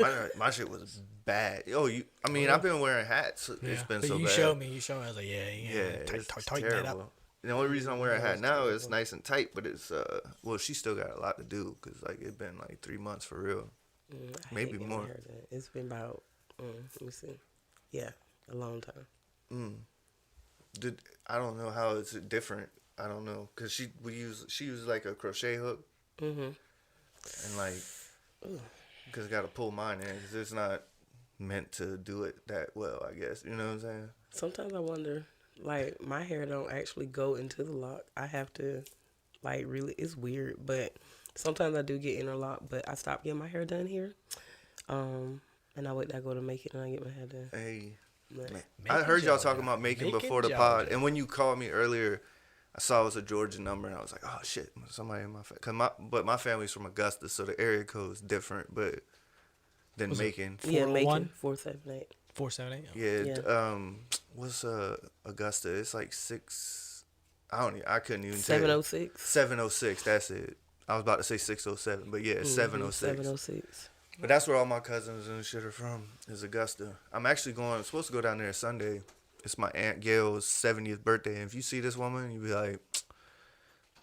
My shit was bad. I mean, I've been wearing hats. It's been so bad. You showed me. I was like, It's tighten that up. terrible. The only reason I'm wearing a hat now is nice and tight, but it's well, she still got a lot to do because like it's been like 3 months for real, maybe more. It's been about let me see, a long time. I don't know how it's different. I don't know because she uses like a crochet hook, and like because I got to pull mine in because it's not meant to do it that well. I guess you know what I'm saying. Sometimes I wonder, like my hair don't actually go into the lock. I have to, like really, it's weird, but sometimes I do get interlock. But I stopped getting my hair done here, and I go to make it and I get my hair done. Hey. I heard y'all talking about making before the pod, and when you called me earlier, I saw it was a Georgia number, and I was like, "Oh shit, somebody in my family." But my family's from Augusta, so the area code is different, but than Macon. Yeah, Macon 478. 478. Yeah. What's Augusta? It's like 6. I couldn't even tell. 706. 706. That's it. I was about to say 607, but yeah, 706. 706. But that's where all my cousins and shit are from, is Augusta. I'm supposed to go down there Sunday. It's my Aunt Gail's 70th birthday. And if you see this woman, you'd be like,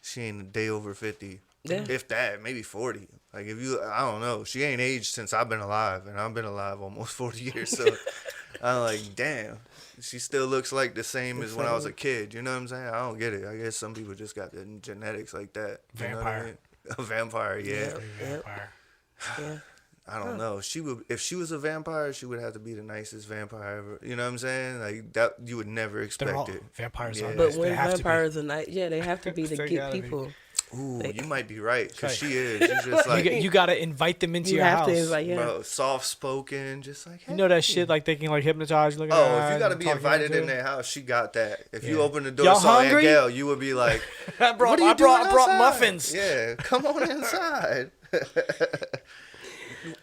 she ain't a day over 50. Yeah. If that, maybe 40. Like, I don't know. She ain't aged since I've been alive. And I've been alive almost 40 years. So I'm like, damn. She still looks like the same as when I was a kid. You know what I'm saying? I don't get it. I guess some people just got the genetics like that. Vampire. You know what I mean? A vampire, yeah. Vampire. Yeah. I don't know. If she was a vampire, she would have to be the nicest vampire ever. You know what I'm saying? Like that, you would never expect it. Vampires Yeah. are But nice. when vampires are nice, they have to be to They get gotta people. Ooh, you might be right, because Right. she is. She's just like, You got to invite them into your house. bro, soft spoken, just like, hey. You know that shit, like they can like hypnotize you. Like, if you got to be invited in their house, she got that. If you open the door Y'all and saw Aunt hungry? Gail, you would be like, I brought muffins. Yeah, come on inside.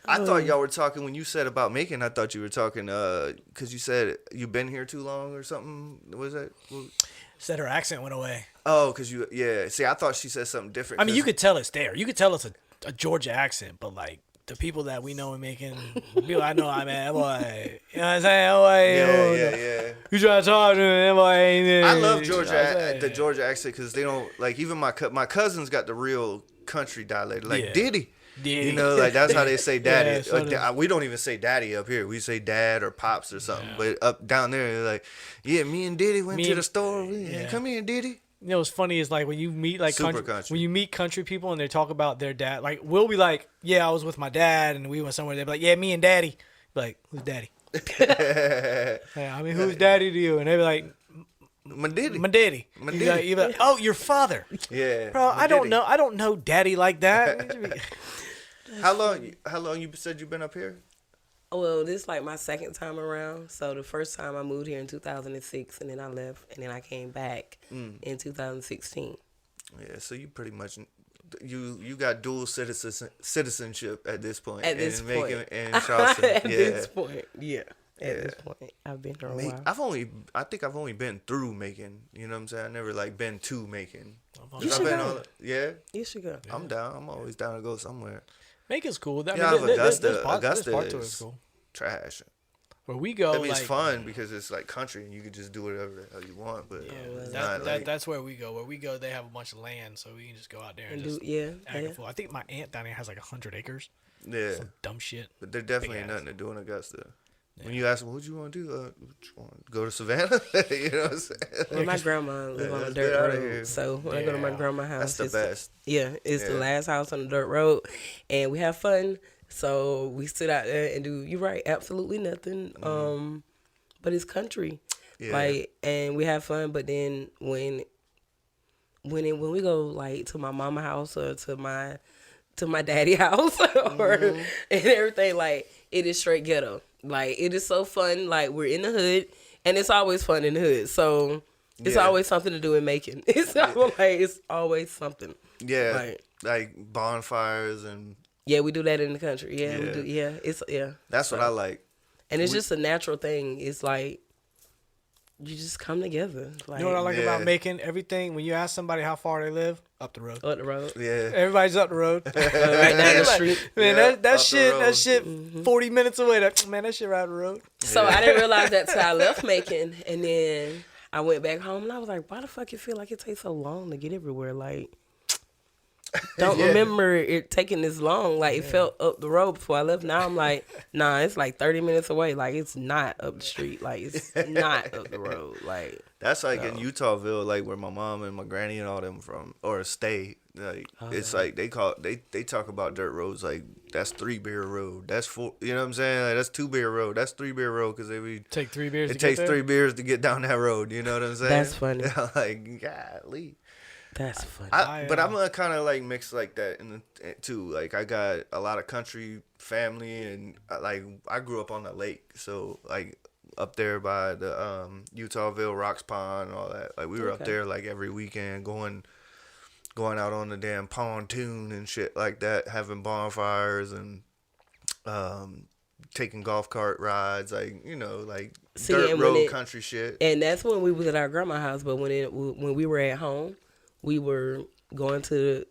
I thought y'all were talking when you said about Macon. I thought you were talking because you said you've been here too long or something. What was that? Said her accent went away. Oh, because See, I thought she said something different. I mean, you could tell it's there. You could tell it's a Georgia accent, but like the people that we know in Macon, people I know, I mean, boy, you know what I'm saying? Boy, yeah. You try to talk to me, boy. I love Georgia, the Georgia accent, because they don't like even my cousins got the real country dialect, like Diddy. You know, like that's how they say daddy. We don't even say daddy up here. We say dad or pops or something. But up down there, they're like, yeah, me and Diddy went to the store. Come here, Diddy. You know what's funny is like when you meet like country, when you meet country people and they talk about their dad, like we'll be like, yeah, I was with my dad and we went somewhere. They'll be like, yeah, me and daddy. Be like, who's daddy? Yeah, I mean, who's daddy to you? And they be like, my daddy. You be like, oh, your father. Yeah, bro. I don't know daddy like that. How long you said you've been up here? Well, this is like my second time around. So the first time I moved here in 2006, and then I left, and then I came back in 2016. Yeah, so you pretty much you got dual citizenship at this point. At this point, in Charleston. At this point, At this point, I've been here a while. I think I've only been through Macon. You know what I'm saying? I never like been to Macon. You should go. You should go. I'm down. I'm always down to go somewhere. Macon's cool. Augusta part to it is cool. Trash. Where we go, I mean, it's fun because it's like country and you can just do whatever the hell you want. But that's where we go. Where we go, they have a bunch of land, so we can just go out there and just I think my aunt down here has like 100 acres. Yeah, some dumb shit. But there definitely ain't nothing to do in Augusta. Yeah. When you ask them, what you want to do? Go to Savannah? You know what I'm saying? Well, my grandma lives on a dirt road. So when I go to my grandma's house, that's the best. It's the last house on the dirt road. And we have fun. So we sit out there and do, you're right, absolutely nothing. But it's country. Yeah. Like, and we have fun. But then when we go like to my mama house or to my daddy house and everything, like it is straight ghetto. Like it is so fun. Like we're in the hood, and it's always fun in the hood. So it's always something to do in Macon. It's always something. Yeah, like bonfires and. Yeah, we do that in the country. Yeah, we do. Yeah, That's what I like. And it's just a natural thing. It's like you just come together. Like, you know what I like about Macon? Everything, when you ask somebody how far they live, up the road. Up the road. Yeah. Everybody's up the road. Right down the street. Man, that shit, 40 minutes away. That shit right up the road. So I didn't realize that till I left Macon, and then I went back home, and I was like, why the fuck it feel like it takes so long to get everywhere? Like, don't remember it taking this long. Like, it felt up the road before I left. Now I'm like, nah, it's like 30 minutes away. Like, it's not up the street. Like, it's not up the road. Like, that's like in Utahville, like where my mom and my granny and all them from, or stay. Like, it's like they talk about dirt roads like that's 3 beer road. That's 4. You know what I'm saying? Like, that's 2 beer road. That's 3 beer road because take 3 beers. It takes 3 beers to get down that road. You know what I'm saying? That's funny. Like, golly. That's funny. But I'm gonna kind of like mix like that too. Like, I got a lot of country family, and like I grew up on the lake, so like up there by the Utahville, Rocks Pond, and all that. Like, we were up there like every weekend, going out on the damn pontoon and shit like that, having bonfires and taking golf cart rides, like, you know, like dirt road country shit. And that's when we was at our grandma's house. But when we were at home, we were going to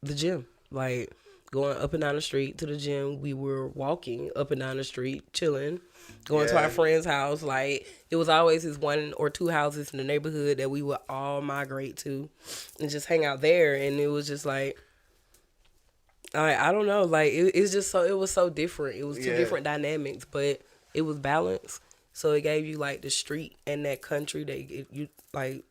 the gym, like going up and down the street to the gym. We were walking up and down the street, chilling, going to our friend's house. Like, it was always this 1 or 2 houses in the neighborhood that we would all migrate to and just hang out there. And it was just like, I don't know, like it was so different. It was 2 different dynamics, but it was balanced. So it gave you like the street and that country that you like.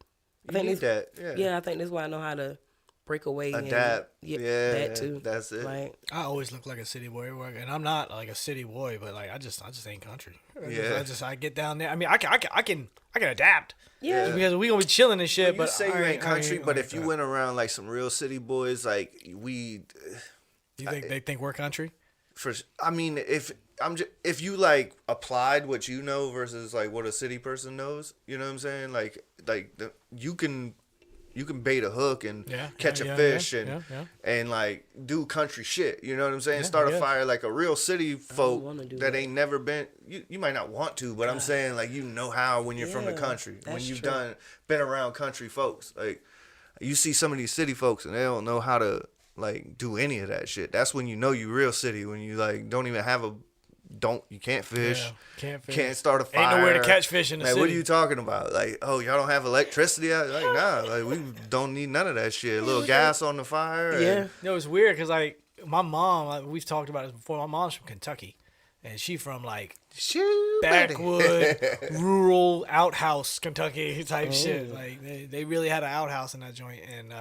I think that. Yeah, I think that's why I know how to break away. Adapt. And, that too. That's it. Like, I always look like a city boy, and I'm not like a city boy, but like I just ain't country. I get down there. I mean, I can adapt. Yeah. Because we gonna be chilling and shit. Well, but you say you ain't country, but if you went around like some real city boys, like we. You think they think we're country? I mean, if you like applied what you know versus like what a city person knows, you know what I'm saying? Like you can bait a hook and catch a fish and like do country shit. You know what I'm saying? Start a fire like a real city folk that ain't never been. You might not want to, but I'm saying like you know how when you're from the country, when you've been around country folks. Like, you see some of these city folks and they don't know how to like do any of that shit. That's when you know you real city, when you like don't even have you can't fish. Can't start a fire. Ain't nowhere to catch fish in the city. What are you talking about? Like, oh, y'all don't have electricity? Like, nah, like we don't need none of that shit. A little gas on the fire. Yeah. You know, it's weird because like my mom, like, we've talked about this before. My mom's from Kentucky, and she from like backwood, rural outhouse Kentucky type shit. Like they really had an outhouse in that joint, and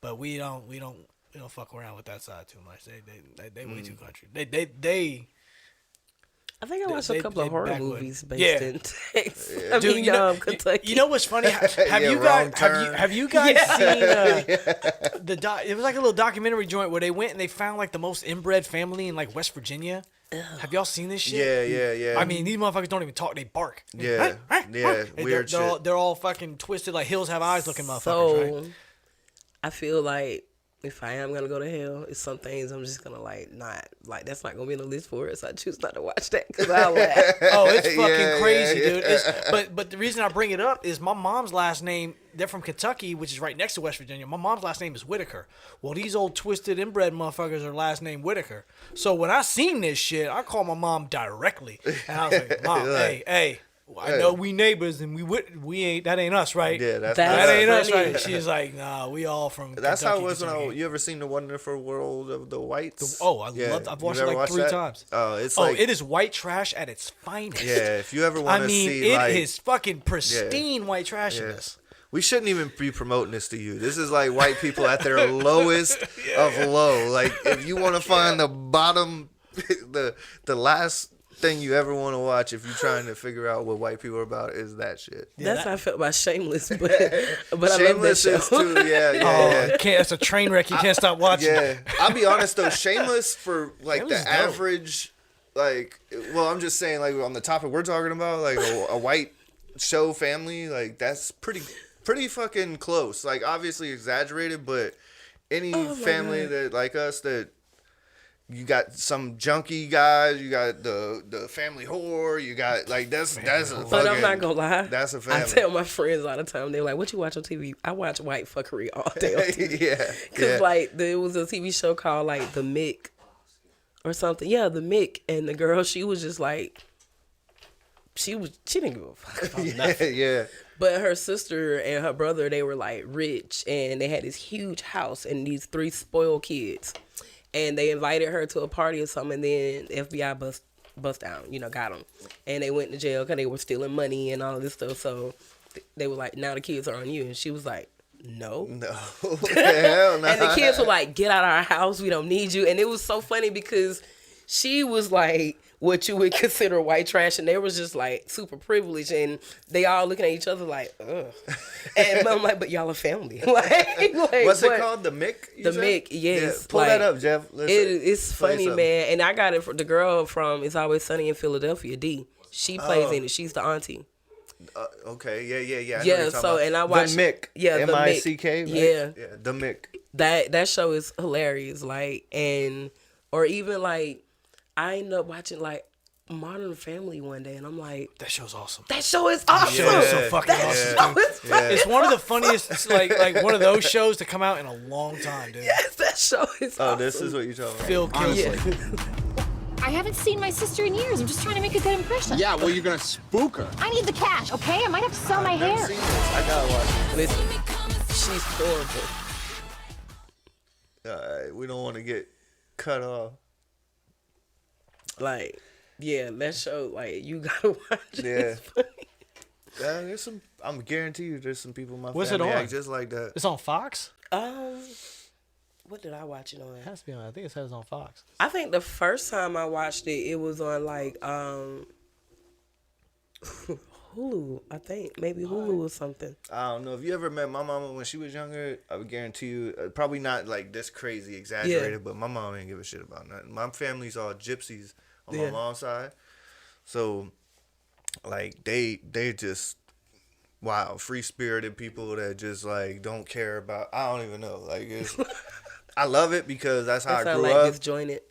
but we don't fuck around with that side too much. They way too country. They I think I watched a couple of horror movies based in Texas. Yeah. I mean, Kentucky. You know what's funny? Have you guys seen it was like a little documentary joint where they went and they found like the most inbred family in like West Virginia. Ugh. Have y'all seen this shit? Yeah. I mean, these motherfuckers don't even talk; they bark. Weird shit. They're all fucking twisted like hills have eyes looking motherfuckers. Right? I feel like if I am gonna go to hell, it's some things I'm just gonna that's not gonna be on the list for it. So I choose not to watch that because I'll laugh. Oh, it's fucking crazy, dude. But the reason I bring it up is my mom's last name. They're from Kentucky, which is right next to West Virginia. My mom's last name is Whitaker. Well, these old twisted inbred motherfuckers are last name Whitaker. So when I seen this shit, I called my mom directly, and I was like, "Mom, hey." I know we neighbors and we ain't, that ain't us, right? Yeah, that ain't us, right? She's like, nah, we all from That's Kentucky, how it was when you ever seen The Wonderful World of the Whites? I've watched it like 3 times. It is white trash at its finest. Yeah, if you ever want to see it is fucking pristine white trash in this. We shouldn't even be promoting this to you. This is like white people at their lowest of low. Like, if you want to find the bottom, the last thing you ever want to watch if you're trying to figure out what white people are about is that shit. That's how I felt about Shameless, but I love that show. Is too, yeah. It's a train wreck. You can't stop watching. Yeah, I'll be honest though, Shameless for like the average, like, well, I'm just saying, like, on the topic we're talking about, like a white show family, like that's pretty fucking close. Like, obviously exaggerated, but any family that like us that you got some junkie guys, you got the family whore, you got like that's a fucking, but I'm not gonna lie, that's a family. I tell my friends all the time, they're like, what you watch on TV? I watch white fuckery all day on TV. Yeah, because like there was a TV show called like The Mick or something. Yeah, The Mick, and the girl, she was just like, she didn't give a fuck about nothing. Yeah. But her sister and her brother, they were like rich, and they had this huge house and these 3 spoiled kids. And they invited her to a party or something, and then the FBI bust down, got them. And they went to jail because they were stealing money and all this stuff. So they were like, now the kids are on you. And she was like, no. Hell no. And the kids were like, get out of our house. We don't need you. And it was so funny because she was like what you would consider white trash, and they was just like super privileged, and they all looking at each other like, ugh. And I'm like, but y'all are family. like what's it called? The Mick? The Mick, yes. Yeah, pull that up, Jeff. It's funny, man. And I got it from the girl from It's Always Sunny in Philadelphia, D. She plays in it. She's the auntie. Okay, yeah. Yeah, so and I watched The Mick. Yeah, The Mick. M-I-C-K, right? Yeah, The Mick. That show is hilarious. Or even like I ended up watching like Modern Family one day, and I'm like, that show's awesome. That show is awesome. That show is so fucking awesome. It's one of the funniest, it's like one of those shows to come out in a long time, dude. Yes, that show is awesome. This is what you're talking about. Phil Kingsley. I haven't seen my sister in years. I'm just trying to make a good impression. Yeah, well, you're gonna spook her. I need the cash, okay? I might have to sell my hair. I gotta watch it. Listen, she's horrible. Alright, we don't want to get cut off. Like, yeah, that show, like, you gotta watch it. Yeah. It's funny. There's some. I'm guarantee you, there's some people in my What's family it on? act just like that. It's on Fox? What did I watch it on? It has to be on. I think it says on Fox. I think the first time I watched it, it was on like Hulu. I think maybe Hulu or something. I don't know. If you ever met my mama when she was younger, I would guarantee you, probably not like this crazy exaggerated, but my mom didn't give a shit about nothing. My family's all gypsies on my mom's side, so like they just free spirited people that just like don't care about. I don't even know. Like it's. I love it because that's how I grew like up. Disjointed.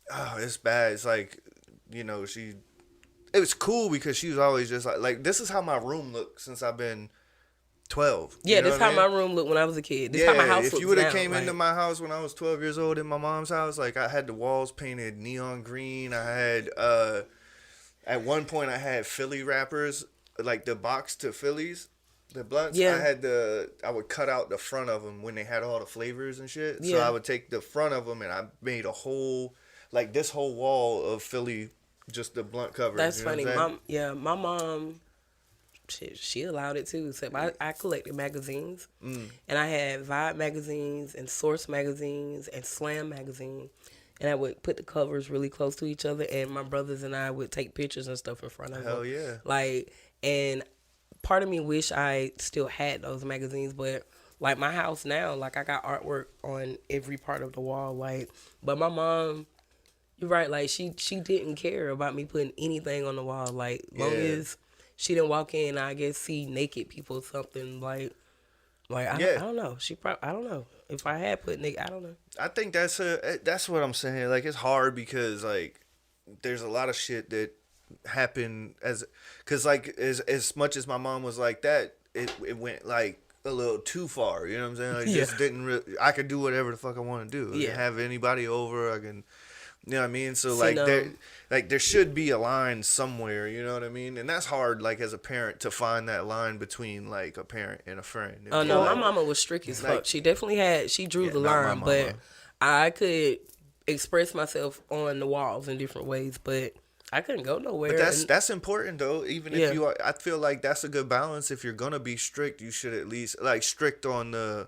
Oh, it's bad. It's like, it was cool because she was always just like this is how my room looked since I've been 12. Yeah, this is how my room looked when I was a kid. This is how my house looks now. If you would have came into my house when I was 12 years old in my mom's house, like I had the walls painted neon green. I had, at one point I had Philly wrappers, like the box to Phillies. The blunts, yeah. I would cut out the front of them when they had all the flavors and shit. Yeah. So I would take the front of them and I made this whole wall of Philly, just the blunt covers. That's funny. My mom, she allowed it too. So I collected magazines, and I had Vibe magazines and Source magazines and Slam magazine, and I would put the covers really close to each other, and my brothers and I would take pictures and stuff in front of them. Hell yeah! And part of me wish I still had those magazines, but like my house now, like I got artwork on every part of the wall, but my mom, you're right, like she didn't care about me putting anything on the wall, like long as she didn't walk in, I guess see naked people or something, I don't know. I don't know if I had put naked, I don't know. I think that's what I'm saying. Like it's hard because like there's a lot of shit that happen because like as much as my mom was like that, it went like a little too far, you know what I'm saying? Like just didn't really, I could do whatever the fuck I want to do. I can have anybody over, I can, you know what I mean? So there should be a line somewhere, you know what I mean? And that's hard, like as a parent, to find that line between like a parent and a friend. Oh no, my mama was strict as fuck. She definitely drew the line, but I could express myself on the walls in different ways, but I couldn't go nowhere. But that's important though. Even if you are, I feel like that's a good balance. If you're gonna be strict, you should at least like strict on the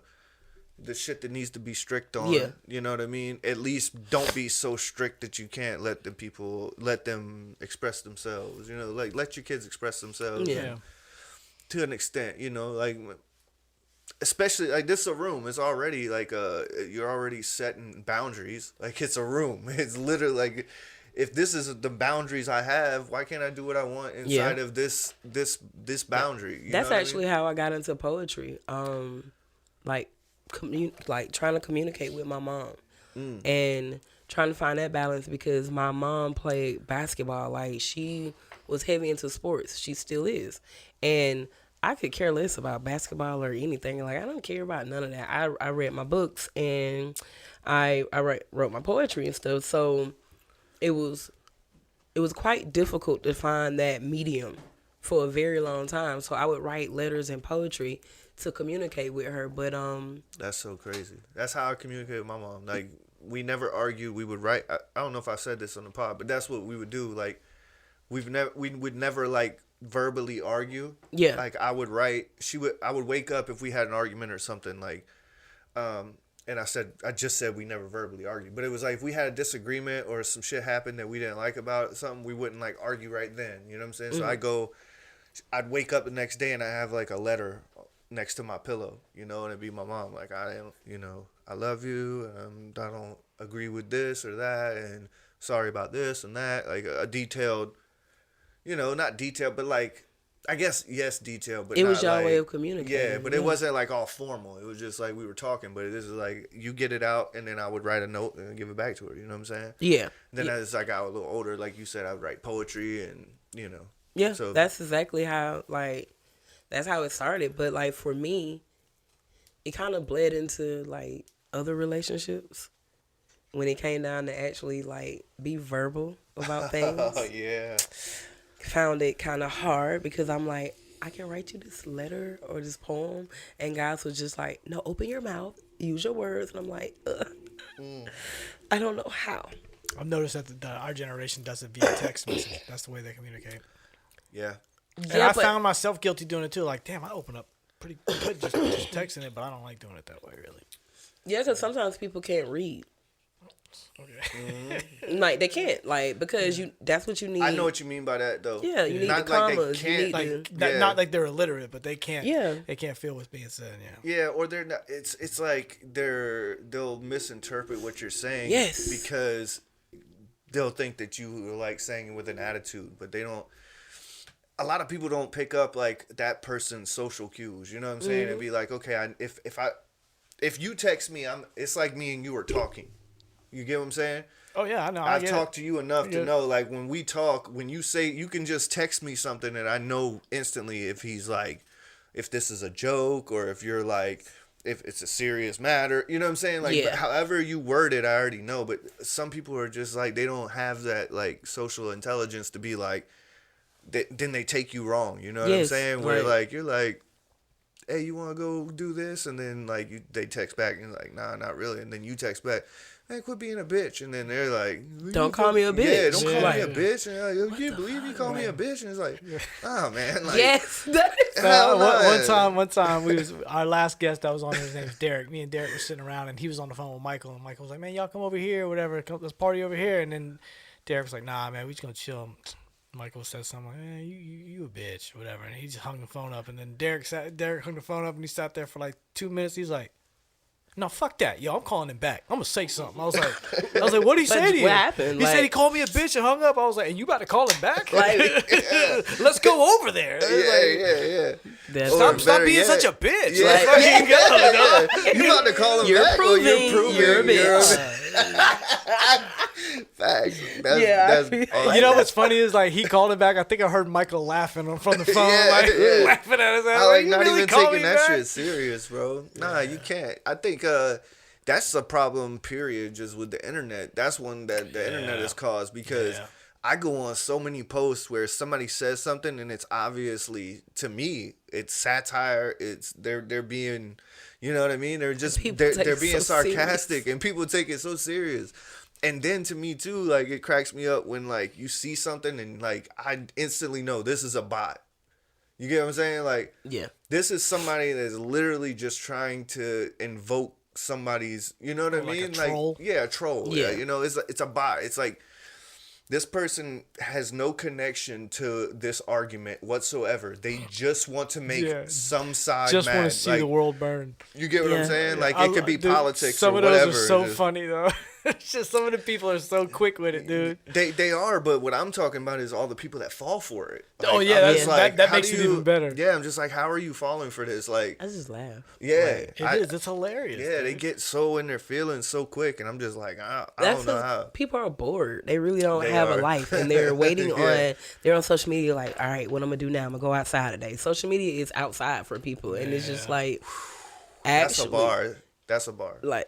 shit that needs to be strict on. Yeah. You know what I mean? At least don't be so strict that you can't let them express themselves. You know, like let your kids express themselves. Yeah. To an extent, you know, like especially like this is a room. It's already like you're already setting boundaries. Like it's a room. It's literally like. If this is the boundaries I have, why can't I do what I want inside of this boundary? You That's know actually how I got into poetry. Like trying to communicate with my mom, and trying to find that balance because my mom played basketball. Like, she was heavy into sports. She still is. And I could care less about basketball or anything. Like, I don't care about none of that. I read my books and I wrote my poetry and stuff. So it was quite difficult to find that medium for a very long time. So I would write letters and poetry to communicate with her. But that's so crazy. That's how I communicate with my mom. Like, we never argued. We would write. I don't know if I said this on the pod, but that's what we would do. Like, we would never like verbally argue. Yeah. Like, I would write. I would wake up if we had an argument or something. Like, and I just said we never verbally argued, but it was like if we had a disagreement or some shit happened that we didn't like about something, we wouldn't like argue right then. You know what I'm saying? Mm-hmm. So I'd wake up the next day and I have like a letter next to my pillow, you know, and it'd be my mom. Like, I love you. I don't agree with this or that, and sorry about this and that. Like a detailed, not detailed, but like, I guess, yes, detailed, but it not was your like, way of communicating. Yeah, but it wasn't like all formal. It was just like we were talking, but this is like you get it out, and then I would write a note and give it back to her. You know what I'm saying? Yeah. Then as I got a little older, like you said, I would write poetry and Yeah, so that's exactly how that's how it started. But like for me, it kind of bled into like other relationships when it came down to actually like be verbal about things. Oh yeah. Found it kind of hard because I'm like, I can write you this letter or this poem, and guys was just like, no, open your mouth, use your words, and I'm like, I don't know how. I've noticed that our generation does it via text message. That's the way they communicate. Yeah. And I found myself guilty doing it too. Like, damn, I open up pretty good just texting it, but I don't like doing it that way, really. Yeah, because sometimes people can't read. Okay. Like they can't, like, because that's what you need. I know what you mean by that though. Yeah, you need not the like commas. they can't, Not like they're illiterate, but they can't. Yeah. They can't feel what's being said. Yeah. Yeah, or they're not. It's like they'll misinterpret what you're saying. Yes. Because they'll think that you are like saying it with an attitude, but they don't. A lot of people don't pick up like that person's social cues. You know what I'm saying? It'd be like, okay, if you text me, it's like me and you are talking. You get what I'm saying? Oh yeah, I know. I've talked to you enough to know, like, when we talk, when you say, you can just text me something and I know instantly if he's like, if this is a joke or if you're like, if it's a serious matter. You know what I'm saying? Like, but however you word it, I already know. But some people are just like, they don't have that like social intelligence to be like, then they take you wrong. You know what I'm saying? Where like, you're like, hey, you want to go do this? And then like they text back and you're like, nah, not really. And then you text back, hey, quit being a bitch. And then they're like, don't call me a bitch. Yeah, don't call me a bitch. And like, you believe you call me a bitch? And it's like, oh man, like, yes, that is one time we was our last guest that was on, his name's Derek. Me and Derek were sitting around and he was on the phone with Michael, and Michael was like, man, y'all come over here or whatever, let's party over here. And then Derek was like, nah, man, we just gonna chill. Michael said something like, "Man, you a bitch," whatever, and he just hung the phone up. And then Derek hung the phone up, and he sat there for like 2 minutes. He's like, "No, fuck that, yo, I'm calling him back. I'm gonna say something." I was like, "What did he say to you?" What happened? He said he called me a bitch and hung up. I was like, "And you about to call him back? Like, let's go over there." Yeah. Stop being such a bitch. Yeah. Let's fucking go. You about to call him back? You're proving you're a bitch. Facts. That's awesome. You know what's funny is like he called him back. I think I heard Michael laughing from the phone, laughing at his ass. I like not really even taking that back? shit serious, bro. Nah, you can't. I think that's a problem. Period. Just with the internet, that's one that the internet has caused because I go on so many posts where somebody says something and it's obviously, to me, it's satire. It's they're being, you know what I mean? They're just they're being sarcastic and people take it so serious. And then to me too, like it cracks me up when like you see something and like I instantly know this is a bot. You get what I'm saying? Like, this is somebody that's literally just trying to invoke somebody's, you know what I mean? A troll? Like, a troll. Yeah, you know, it's a bot. It's like this person has no connection to this argument whatsoever. They just want to make some side just mad. Want to see the world burn. You get what I'm saying? Like, it could be politics some or of whatever. those are so funny, though. It's just some of the people are so quick with it, dude. They are, but what I'm talking about is all the people that fall for it. Like, oh yeah, that makes it even better. Yeah, I'm just like, how are you falling for this? Like, I just laugh. Yeah, it's hilarious. Yeah, dude. They get so in their feelings so quick, and I'm just like, I don't know how. People are bored. They really don't have a life, and they're waiting on. They're on social media, like, all right, what I'm gonna do now? I'm gonna go outside today. Social media is outside for people, and it's just like, actually, That's a bar. Like.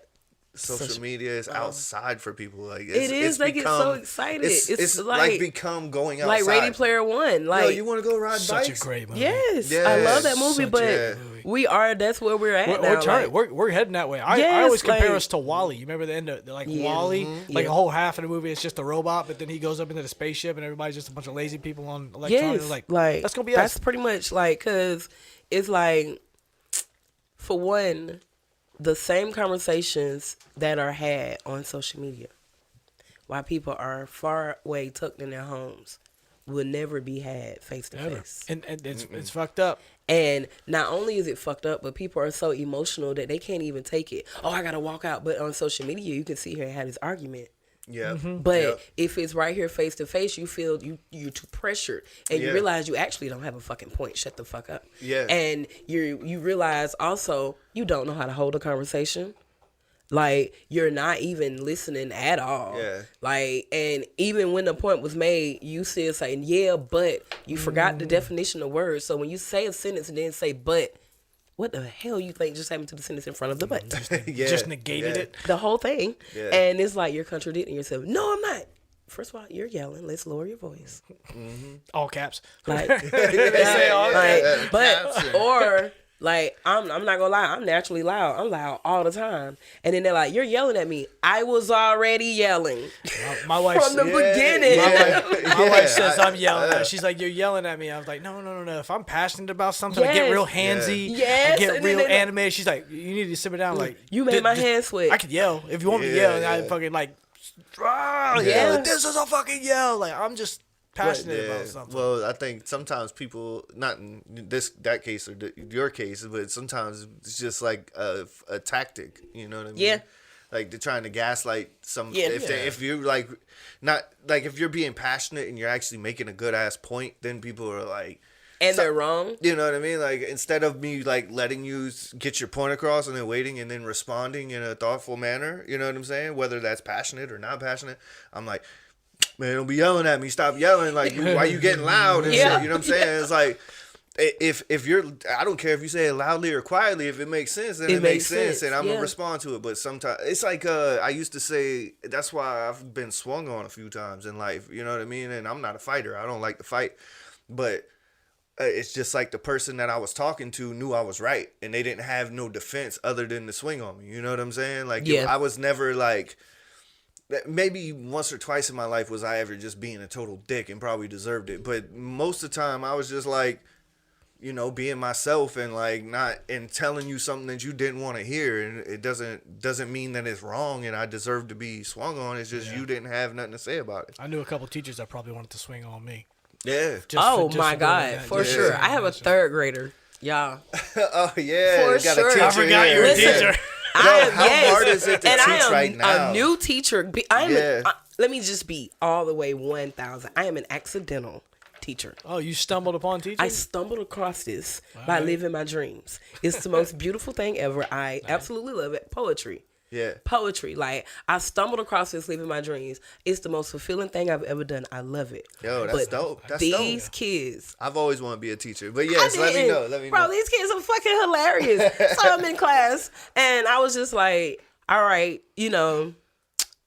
Social media is outside for people. Like they get so excited. It's like become going outside. Like Ready Player One. Like, yo, you want to go ride such bikes? A great movie. Yes, I love that movie. But we are. That's where we're at now. We're heading that way. I always compare us to WALL-E. You remember the end of WALL-E? Like a whole half of the movie, it's just a robot, but then he goes up into the spaceship, and everybody's just a bunch of lazy people on electronics. Yes, like that's gonna be us. That's pretty much like, cause it's like, for one, the same conversations that are had on social media while people are far away tucked in their homes will never be had face to face. And it's fucked up. And not only is it fucked up, but people are so emotional that they can't even take it. Oh, I gotta walk out. But on social media, you can see her and have this argument. Yeah. But if it's right here face to face, you feel you're too pressured, and you realize you actually don't have a fucking point. Shut the fuck up. Yeah. And you realize also you don't know how to hold a conversation. Like, you're not even listening at all. Yeah. Like, and even when the point was made, you still saying, yeah, but you forgot the definition of words. So when you say a sentence and then say but, what the hell you think just happened to the sentence in front of the but? Just negated it. The whole thing. Yeah. And it's like you're contradicting yourself. No, I'm not. First of all, you're yelling. Let's lower your voice. All caps. Like, They say all caps. but, or... Like, I'm not gonna lie, I'm naturally loud. I'm loud all the time. And then they're like, you're yelling at me. I was already yelling. My wife from the beginning. My wife says I'm yelling at her. She's like, you're yelling at me. I was like, no. If I'm passionate about something, I get real handsy. Yes. I get real animated. She's like, you need to sit me down. Like, you made my hands sweat. I could yell. If you want me to yell, and I fucking like, this is a fucking yell. Like, I'm just passionate about something. Well, I think sometimes people, not in that case or your case, but sometimes it's just like a tactic. You know what I mean? Yeah. Like they're trying to gaslight some. Yeah. If you're like not like if you're being passionate and you're actually making a good ass point, then people are like. And they're wrong. You know what I mean? Like, instead of me, like, letting you get your point across and then waiting and then responding in a thoughtful manner, you know what I'm saying? Whether that's passionate or not passionate, I'm like, man, don't be yelling at me. Stop yelling. Like, why you getting loud and shit? You know what I'm saying? It's like, if you're, I don't care if you say it loudly or quietly. If it makes sense, then it makes sense. And I'm going to respond to it. But sometimes, it's like, I used to say, that's why I've been swung on a few times in life. You know what I mean? And I'm not a fighter. I don't like to fight. But it's just like the person that I was talking to knew I was right. And they didn't have no defense other than to swing on me. You know what I'm saying? Like, I was never like, maybe once or twice in my life was I ever just being a total dick and probably deserved it. But most of the time I was just like, you know, being myself and like not and telling you something that you didn't want to hear. And it doesn't mean that it's wrong and I deserve to be swung on. It's just you didn't have nothing to say about it. I knew a couple teachers that probably wanted to swing on me. Yeah. My God. For sure. I have a third grader. Y'all. Oh, yeah. For sure. I forgot you were a teacher. How hard is it to teach right now? I am a new teacher. Let me just be all the way 1,000. I am an accidental teacher. Oh, you stumbled upon teaching? I stumbled across this by living my dreams. It's the most beautiful thing ever. I absolutely love it. Poetry. Yeah. Poetry. Like, I stumbled across this living my dreams. It's the most fulfilling thing I've ever done. I love it. Yo, that's dope. That's these dope. kids. I've always wanted to be a teacher. But yes, let me know. Bro, these kids are fucking hilarious. So I'm in class and I was just like, all right, you know,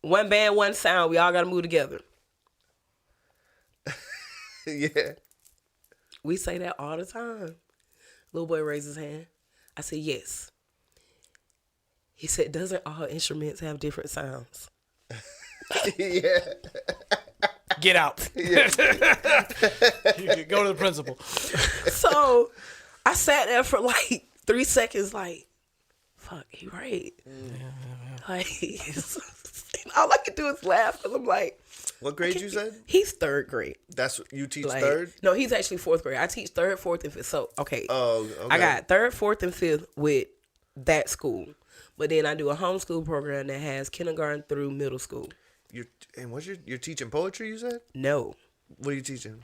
one band, one sound. We all got to move together. Yeah. We say that all the time. Little boy raised his hand. I said, yes. He said, doesn't all instruments have different sounds? Yeah. Get out. Yeah. Go to the principal. So I sat there for like 3 seconds like, fuck, he right. Like, all I could do is laugh because I'm like. What grade you said? He's third grade. That's you teach third? No, he's actually fourth grade. I teach third, fourth, and fifth. So, okay. Oh, okay. I got third, fourth, and fifth with that school. But then I do a homeschool program that has kindergarten through middle school. You're teaching poetry, you said? No. What are you teaching?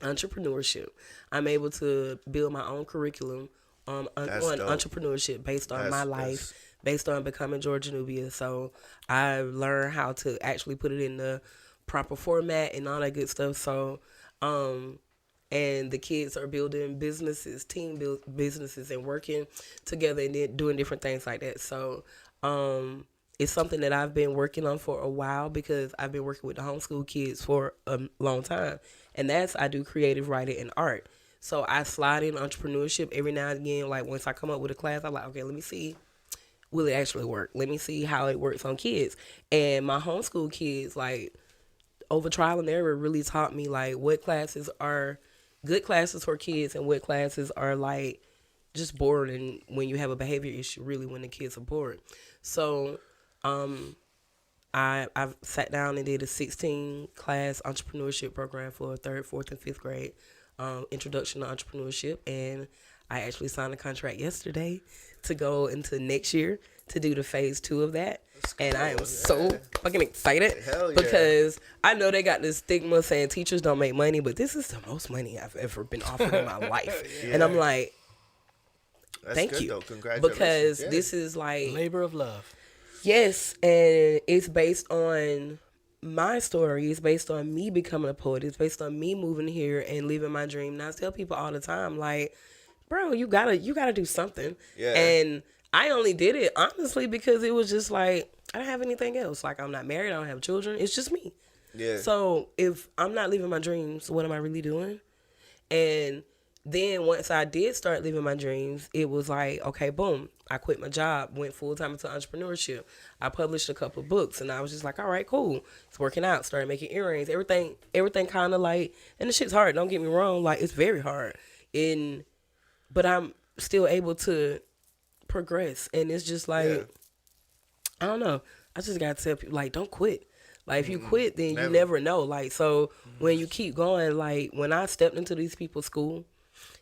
Entrepreneurship. I'm able to build my own curriculum on entrepreneurship based on my life, based on becoming Georgia Nubia. So I learned how to actually put it in the proper format and all that good stuff. So, and the kids are building businesses, businesses, and working together and then doing different things like that. So, it's something that I've been working on for a while because I've been working with the homeschool kids for a long time. And I do creative writing and art. So I slide in entrepreneurship every now and again. Like once I come up with a class, I'm like, okay, let me see. Will it actually work? Let me see how it works on kids. And my homeschool kids, like over trial and error, really taught me like what classes are good classes for kids and what classes are like just boring and when you have a behavior issue, really when the kids are bored. So I've sat down and did a 16-class entrepreneurship program for 3rd, 4th, and 5th grade, introduction to entrepreneurship, and I actually signed a contract yesterday to go into next year to do the phase 2 of that. And I am so fucking excited because I know they got this stigma saying teachers don't make money, but this is the most money I've ever been offered in my life. And I'm like, thank you. Though. Congratulations. Because this is like labor of love. Yes, and it's based on my story. It's based on me becoming a poet. It's based on me moving here and living my dream. And I tell people all the time, like, bro, you gotta do something. Yeah. And I only did it honestly because it was just like I don't have anything else. Like I'm not married. I don't have children. It's just me. Yeah. So if I'm not living my dreams, what am I really doing? And then once I did start living my dreams, it was like, okay, boom. I quit my job, went full-time into entrepreneurship. I published a couple of books, and I was just like, all right, cool. It's working out. Started making earrings. Everything kind of like, and the shit's hard. Don't get me wrong. Like, it's very hard. But I'm still able to progress. And it's just like, I don't know. I just got to tell people, like, don't quit. Like, if you quit, then you never know. Like, so when you keep going, like, when I stepped into these people's school,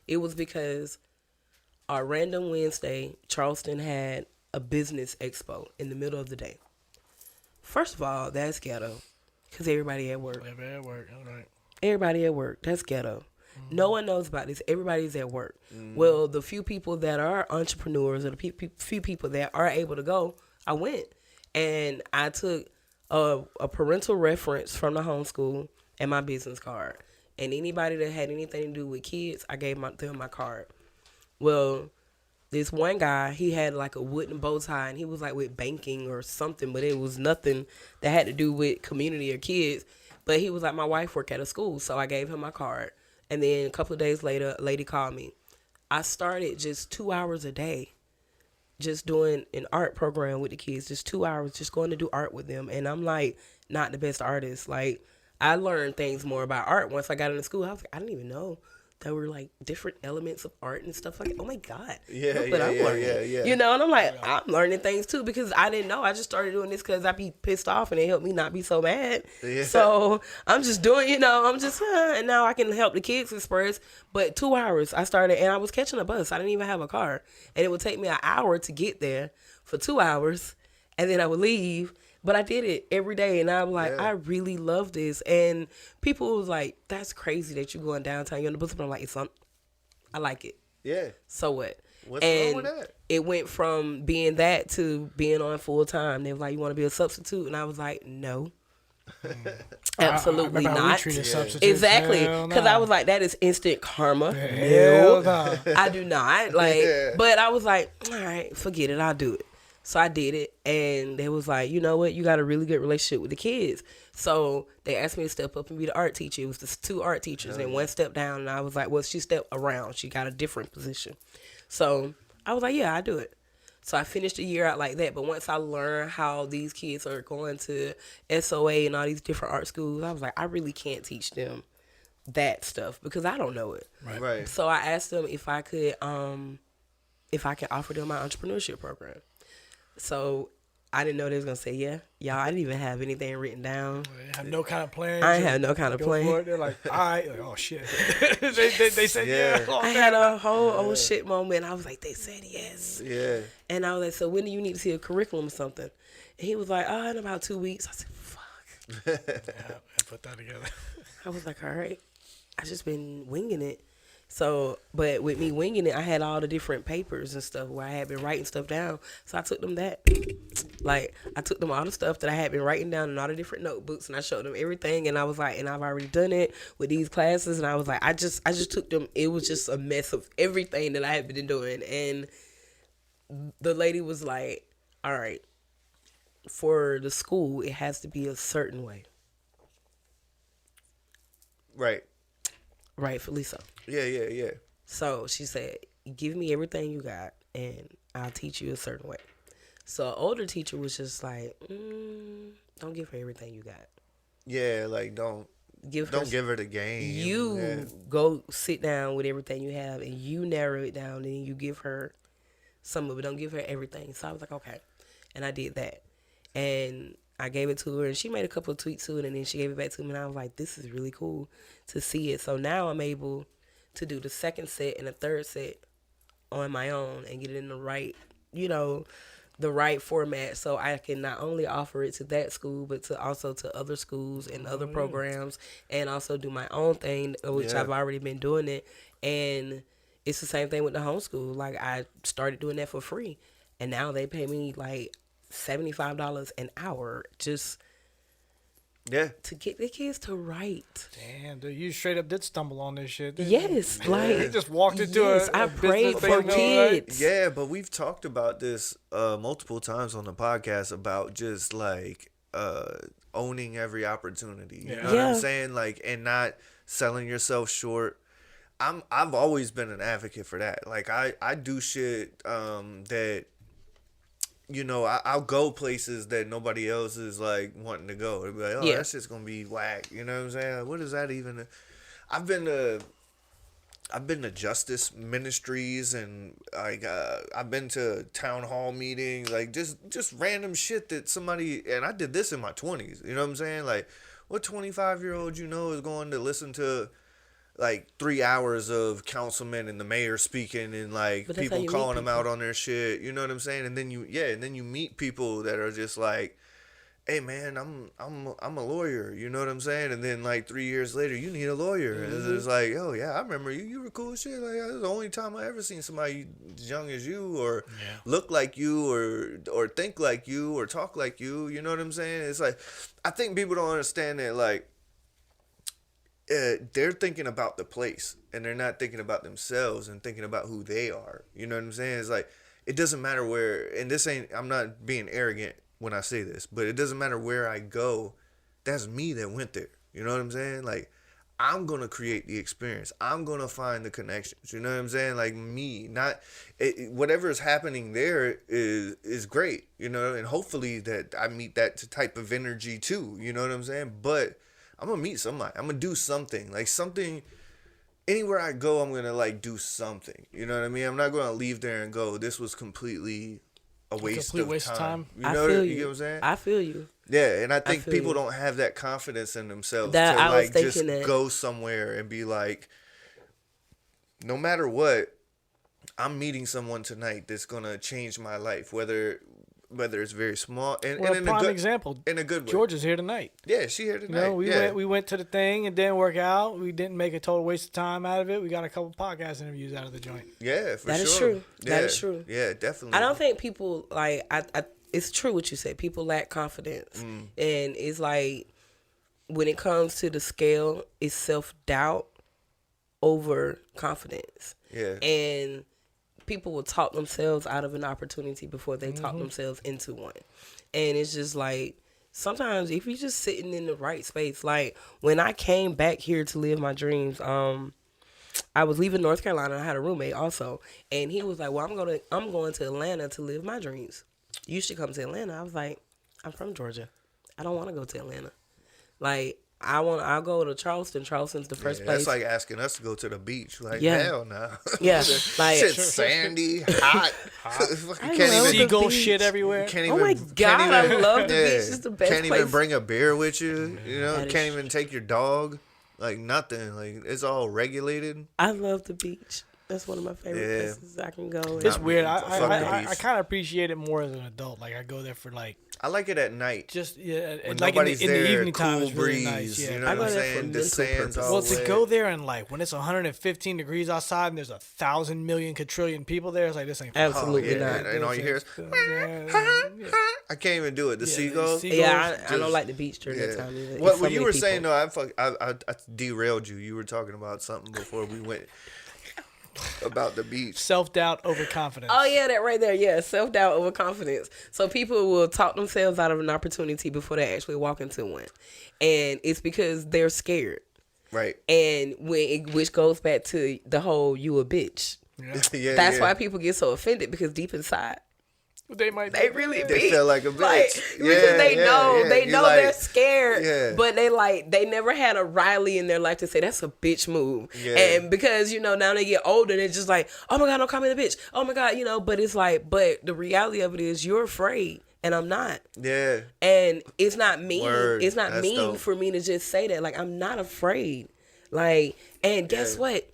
it was because our random Wednesday, Charleston had a business expo in the middle of the day. First of all, that's ghetto because everybody at work. Everybody at work, all right. Everybody at work, that's ghetto. Mm-hmm. No one knows about this. Everybody's at work. Mm-hmm. Well, the few people that are entrepreneurs or the few people that are able to go, I went. And I took a parental reference from the homeschool and my business card. And anybody that had anything to do with kids, I gave them my card. Well, this one guy, he had like a wooden bow tie, and he was like with banking or something, but it was nothing that had to do with community or kids. But he was like, my wife worked at a school, so I gave him my card. And then a couple of days later, a lady called me. I started just 2 hours a day, just doing an art program with the kids, just 2 hours, just going to do art with them. And I'm like, not the best artist. Like, I learned things more about art once I got into school. I was like, I didn't even know there were like different elements of art and stuff like that. Oh my God. Yeah. You know, and I'm like, I'm learning things too because I didn't know. I just started doing this because I be pissed off and it helped me not be so mad. Yeah. So I'm just doing, I'm just, and now I can help the kids express. But 2 hours I started and I was catching a bus. I didn't even have a car. And it would take me an hour to get there for 2 hours. And then I would leave. But I did it every day, and I'm like, I really love this. And people was like, that's crazy that you're going downtown, you're on the bus. But I'm like, I like it. Yeah. So what? What's wrong with that? It went from being that to being on full time. They were like, you want to be a substitute? And I was like, no. Absolutely not. Exactly. Because I was like, that is instant karma. No, I do not. Like, but I was like, all right, forget it. I'll do it. So I did it, and they was like, you know what? You got a really good relationship with the kids. So they asked me to step up and be the art teacher. It was just 2 art teachers, and one stepped down, and I was like, well, she stepped around. She got a different position. So I was like, yeah, I do it. So I finished the year out like that. But once I learned how these kids are going to SOA and all these different art schools, I was like, I really can't teach them that stuff because I don't know it. Right. So I asked them if I could offer them my entrepreneurship program. So I didn't know they was gonna say yeah. Y'all, I didn't even have anything written down. I have no kind of plan. I had no kind of plan. They're like, all right. Like, oh, shit. they said yeah. I had a whole oh shit moment. I was like, they said yes. Yeah. And I was like, so when do you need to see a curriculum or something? And he was like, in about 2 weeks. I said, fuck. Yeah, I put that together. I was like, all right. I just been winging it. So, but with me winging it, I had all the different papers and stuff where I had been writing stuff down. So I took them that. Like, I took them all the stuff that I had been writing down in all the different notebooks, and I showed them everything. And I was like, and I've already done it with these classes. And I was like, I just took them. It was just a mess of everything that I had been doing. And the lady was like, all right, for the school, it has to be a certain way. Right. Rightfully so. Yeah. So she said, give me everything you got and I'll teach you a certain way. So an older teacher was just like, don't give her everything you got. Yeah, like don't give her the game. You go sit down with everything you have and you narrow it down and you give her some of it. Don't give her everything. So I was like, okay. And I did that. And I gave it to her and she made a couple of tweaks to it and then she gave it back to me and I was like, this is really cool to see it. So now I'm able to do the second set and the third set on my own and get it in the right, the right format so I can not only offer it to that school but to also to other schools and other programs and also do my own thing, which I've already been doing it. And it's the same thing with the homeschool. Like I started doing that for free and now they pay me like $75 an hour just to get the kids to write. Damn, dude, you straight up did stumble on this shit. Yes, like you just walked into I prayed for kids. Yeah, but we've talked about this multiple times on the podcast about just like owning every opportunity. You know what I'm saying? Like, and not selling yourself short. I've always been an advocate for that. Like I do shit that I'll go places that nobody else is like wanting to go. They'll be like, oh, that's just gonna be whack. You know what I'm saying? Like, what is that even? I've been to justice ministries and like I've been to town hall meetings, like just random shit that somebody, and I did this in my 20s. You know what I'm saying? Like, what 25-year-old is going to listen to like 3 hours of councilmen and the mayor speaking and like people calling them out on their shit, you know what I'm saying? And then you meet people that are just like, hey man, I'm a lawyer, you know what I'm saying? And then like 3 years later, you need a lawyer. Mm-hmm. It's like, oh yeah, I remember you were cool as shit. Like that's the only time I ever seen somebody as young as you or look like you or think like you or talk like you. You know what I'm saying? It's like, I think people don't understand that like. They're thinking about the place and they're not thinking about themselves and thinking about who they are. You know what I'm saying? It's like, it doesn't matter where, and I'm not being arrogant when I say this, but it doesn't matter where I go. That's me that went there. You know what I'm saying? Like, I'm going to create the experience. I'm going to find the connections. You know what I'm saying? Like me, whatever is happening there is great, and hopefully that I meet that type of energy too. You know what I'm saying? But I'm going to meet somebody. I'm going to do something. Like something, anywhere I go, I'm going to like do something. You know what I mean? I'm not going to leave there and go, this was completely a waste of time. You know what I'm saying? I feel you. Yeah, and I think people don't have that confidence in themselves to like just go somewhere and be like, no matter what, I'm meeting someone tonight that's going to change my life, whether it's very small and in a good example. In a good way. Georgia's here tonight. Yeah, she here tonight. We went to the thing. It didn't work out. We didn't make a total waste of time out of it. We got a couple podcast interviews out of the joint. Yeah, for sure. That is true. That is true. Yeah, definitely. I don't think people like. It's true what you said. People lack confidence, and it's like when it comes to the scale, it's self-doubt over confidence. Yeah, and people will talk themselves out of an opportunity before they talk themselves into one. And it's just like, sometimes if you're just sitting in the right space, like when I came back here to live my dreams, I was leaving North Carolina. I had a roommate also, and he was like, well, I'm going to Atlanta to live my dreams. You should come to Atlanta. I was like, I'm from Georgia. I don't want to go to Atlanta. Like, I'll go to Charleston. Charleston's the first place. That's like asking us to go to the beach. Like, hell no. Yeah. Like, shit's sandy, hot. You can't even seagull shit everywhere. You can't even, oh my God, I love the beach. It's the best Can't place. even bring a beer with you. You know, can't even take your dog. Like, nothing. Like, it's all regulated. I love the beach. That's one of my favorite places I can go. It's weird. I kind of appreciate it more as an adult. Like, I go there for, like... I like it at night. Just, when like nobody's in there, the evening cool time, it's really breeze, nice. Yeah. You know what I'm saying? The sand's all well, to go there and, like, when it's 115 degrees outside and there's 1,000 million quadrillion people there, it's like, this ain't fun. Absolutely not. And all you hear is... I can't even do it. The seagulls? Yeah, I don't like the beach during that time either. What you were saying, though, I derailed you. You were talking about something before we went... about the beach. Self-doubt over confidence. Oh, yeah, that right there. Yeah, self-doubt over confidence. So people will talk themselves out of an opportunity before they actually walk into one. And it's because they're scared. Right. And which goes back to the whole you a bitch. Yeah. That's why people get so offended, because deep inside, they really feel like a bitch. Like, because they know they're scared, but they never had a Riley in their life to say that's a bitch move. And because now they get older, they're just like, oh my God, don't call me the bitch. Oh my God, but it's like, but the reality of it is you're afraid and I'm not. Yeah. And it's not mean. Word. It's not That's mean dope. for me to just say that. Like, I'm not afraid. Like, and guess what?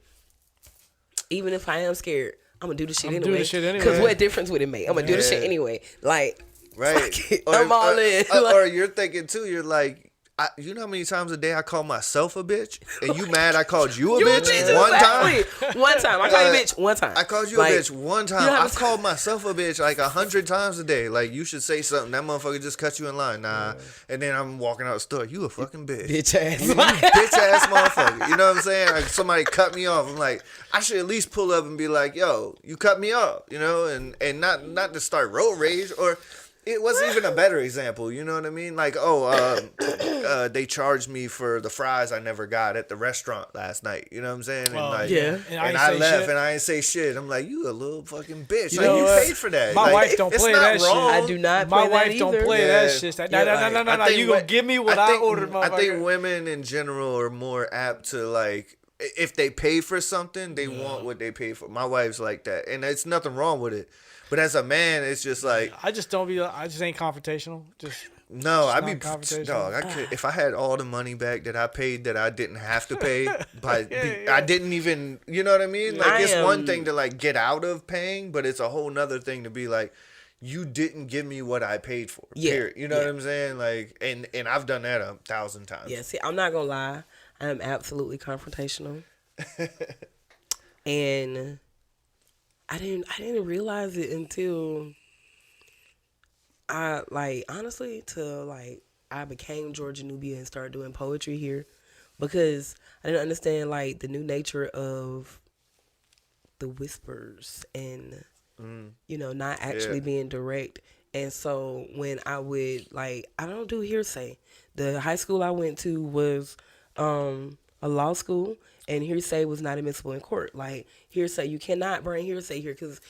Even if I am scared, I'm gonna do the shit anyway. Because what difference would it make? I'm gonna do the shit anyway. Like, right. I'm all in. Or you're thinking too, you're like, you know how many times a day I call myself a bitch? And you mad I called you a bitch? One time? One time. I called you a bitch one time. I called you a bitch one time. I've called myself a bitch like 100 times a day. Like, you should say something. That motherfucker just cut you in line. Nah. And then I'm walking out the store. You a fucking bitch. Bitch ass. You bitch ass motherfucker. You know what I'm saying? Like, somebody cut me off. I'm like, I should at least pull up and be like, yo, you cut me off. And not to start road rage or... It wasn't even a better example, you know what I mean? Like, they charged me for the fries I never got at the restaurant last night. You know what I'm saying? Well, and like, and I left shit. and I ain't say shit. I'm like, you a little fucking bitch. You like, you paid for that. My like, wife don't play that wrong. shit. I do not My play wife that don't either. play that shit. No. You gonna give me what I ordered, motherfucker. I think women in general are more apt to, like, if they pay for something, they want what they pay for. My wife's like that. And there's nothing wrong with it. But as a man, it's just like... I just ain't confrontational. I'd be... Dog, I could, if I had all the money back that I paid that I didn't have to pay, I didn't even... You know what I mean? Like, it's one thing to, like, get out of paying, but it's a whole nother thing to be like, you didn't give me what I paid for. Period. You know what I'm saying? Like, and I've done that 1,000 times. Yeah, see, I'm not going to lie. I am absolutely confrontational. And... I didn't realize it until I became Georgia Nubia and started doing poetry here, because I didn't understand like the new nature of the whispers and not actually being direct. And so when I would I don't do hearsay. The high school I went to was a law school. And hearsay was not admissible in court. Like, hearsay, you cannot bring hearsay here because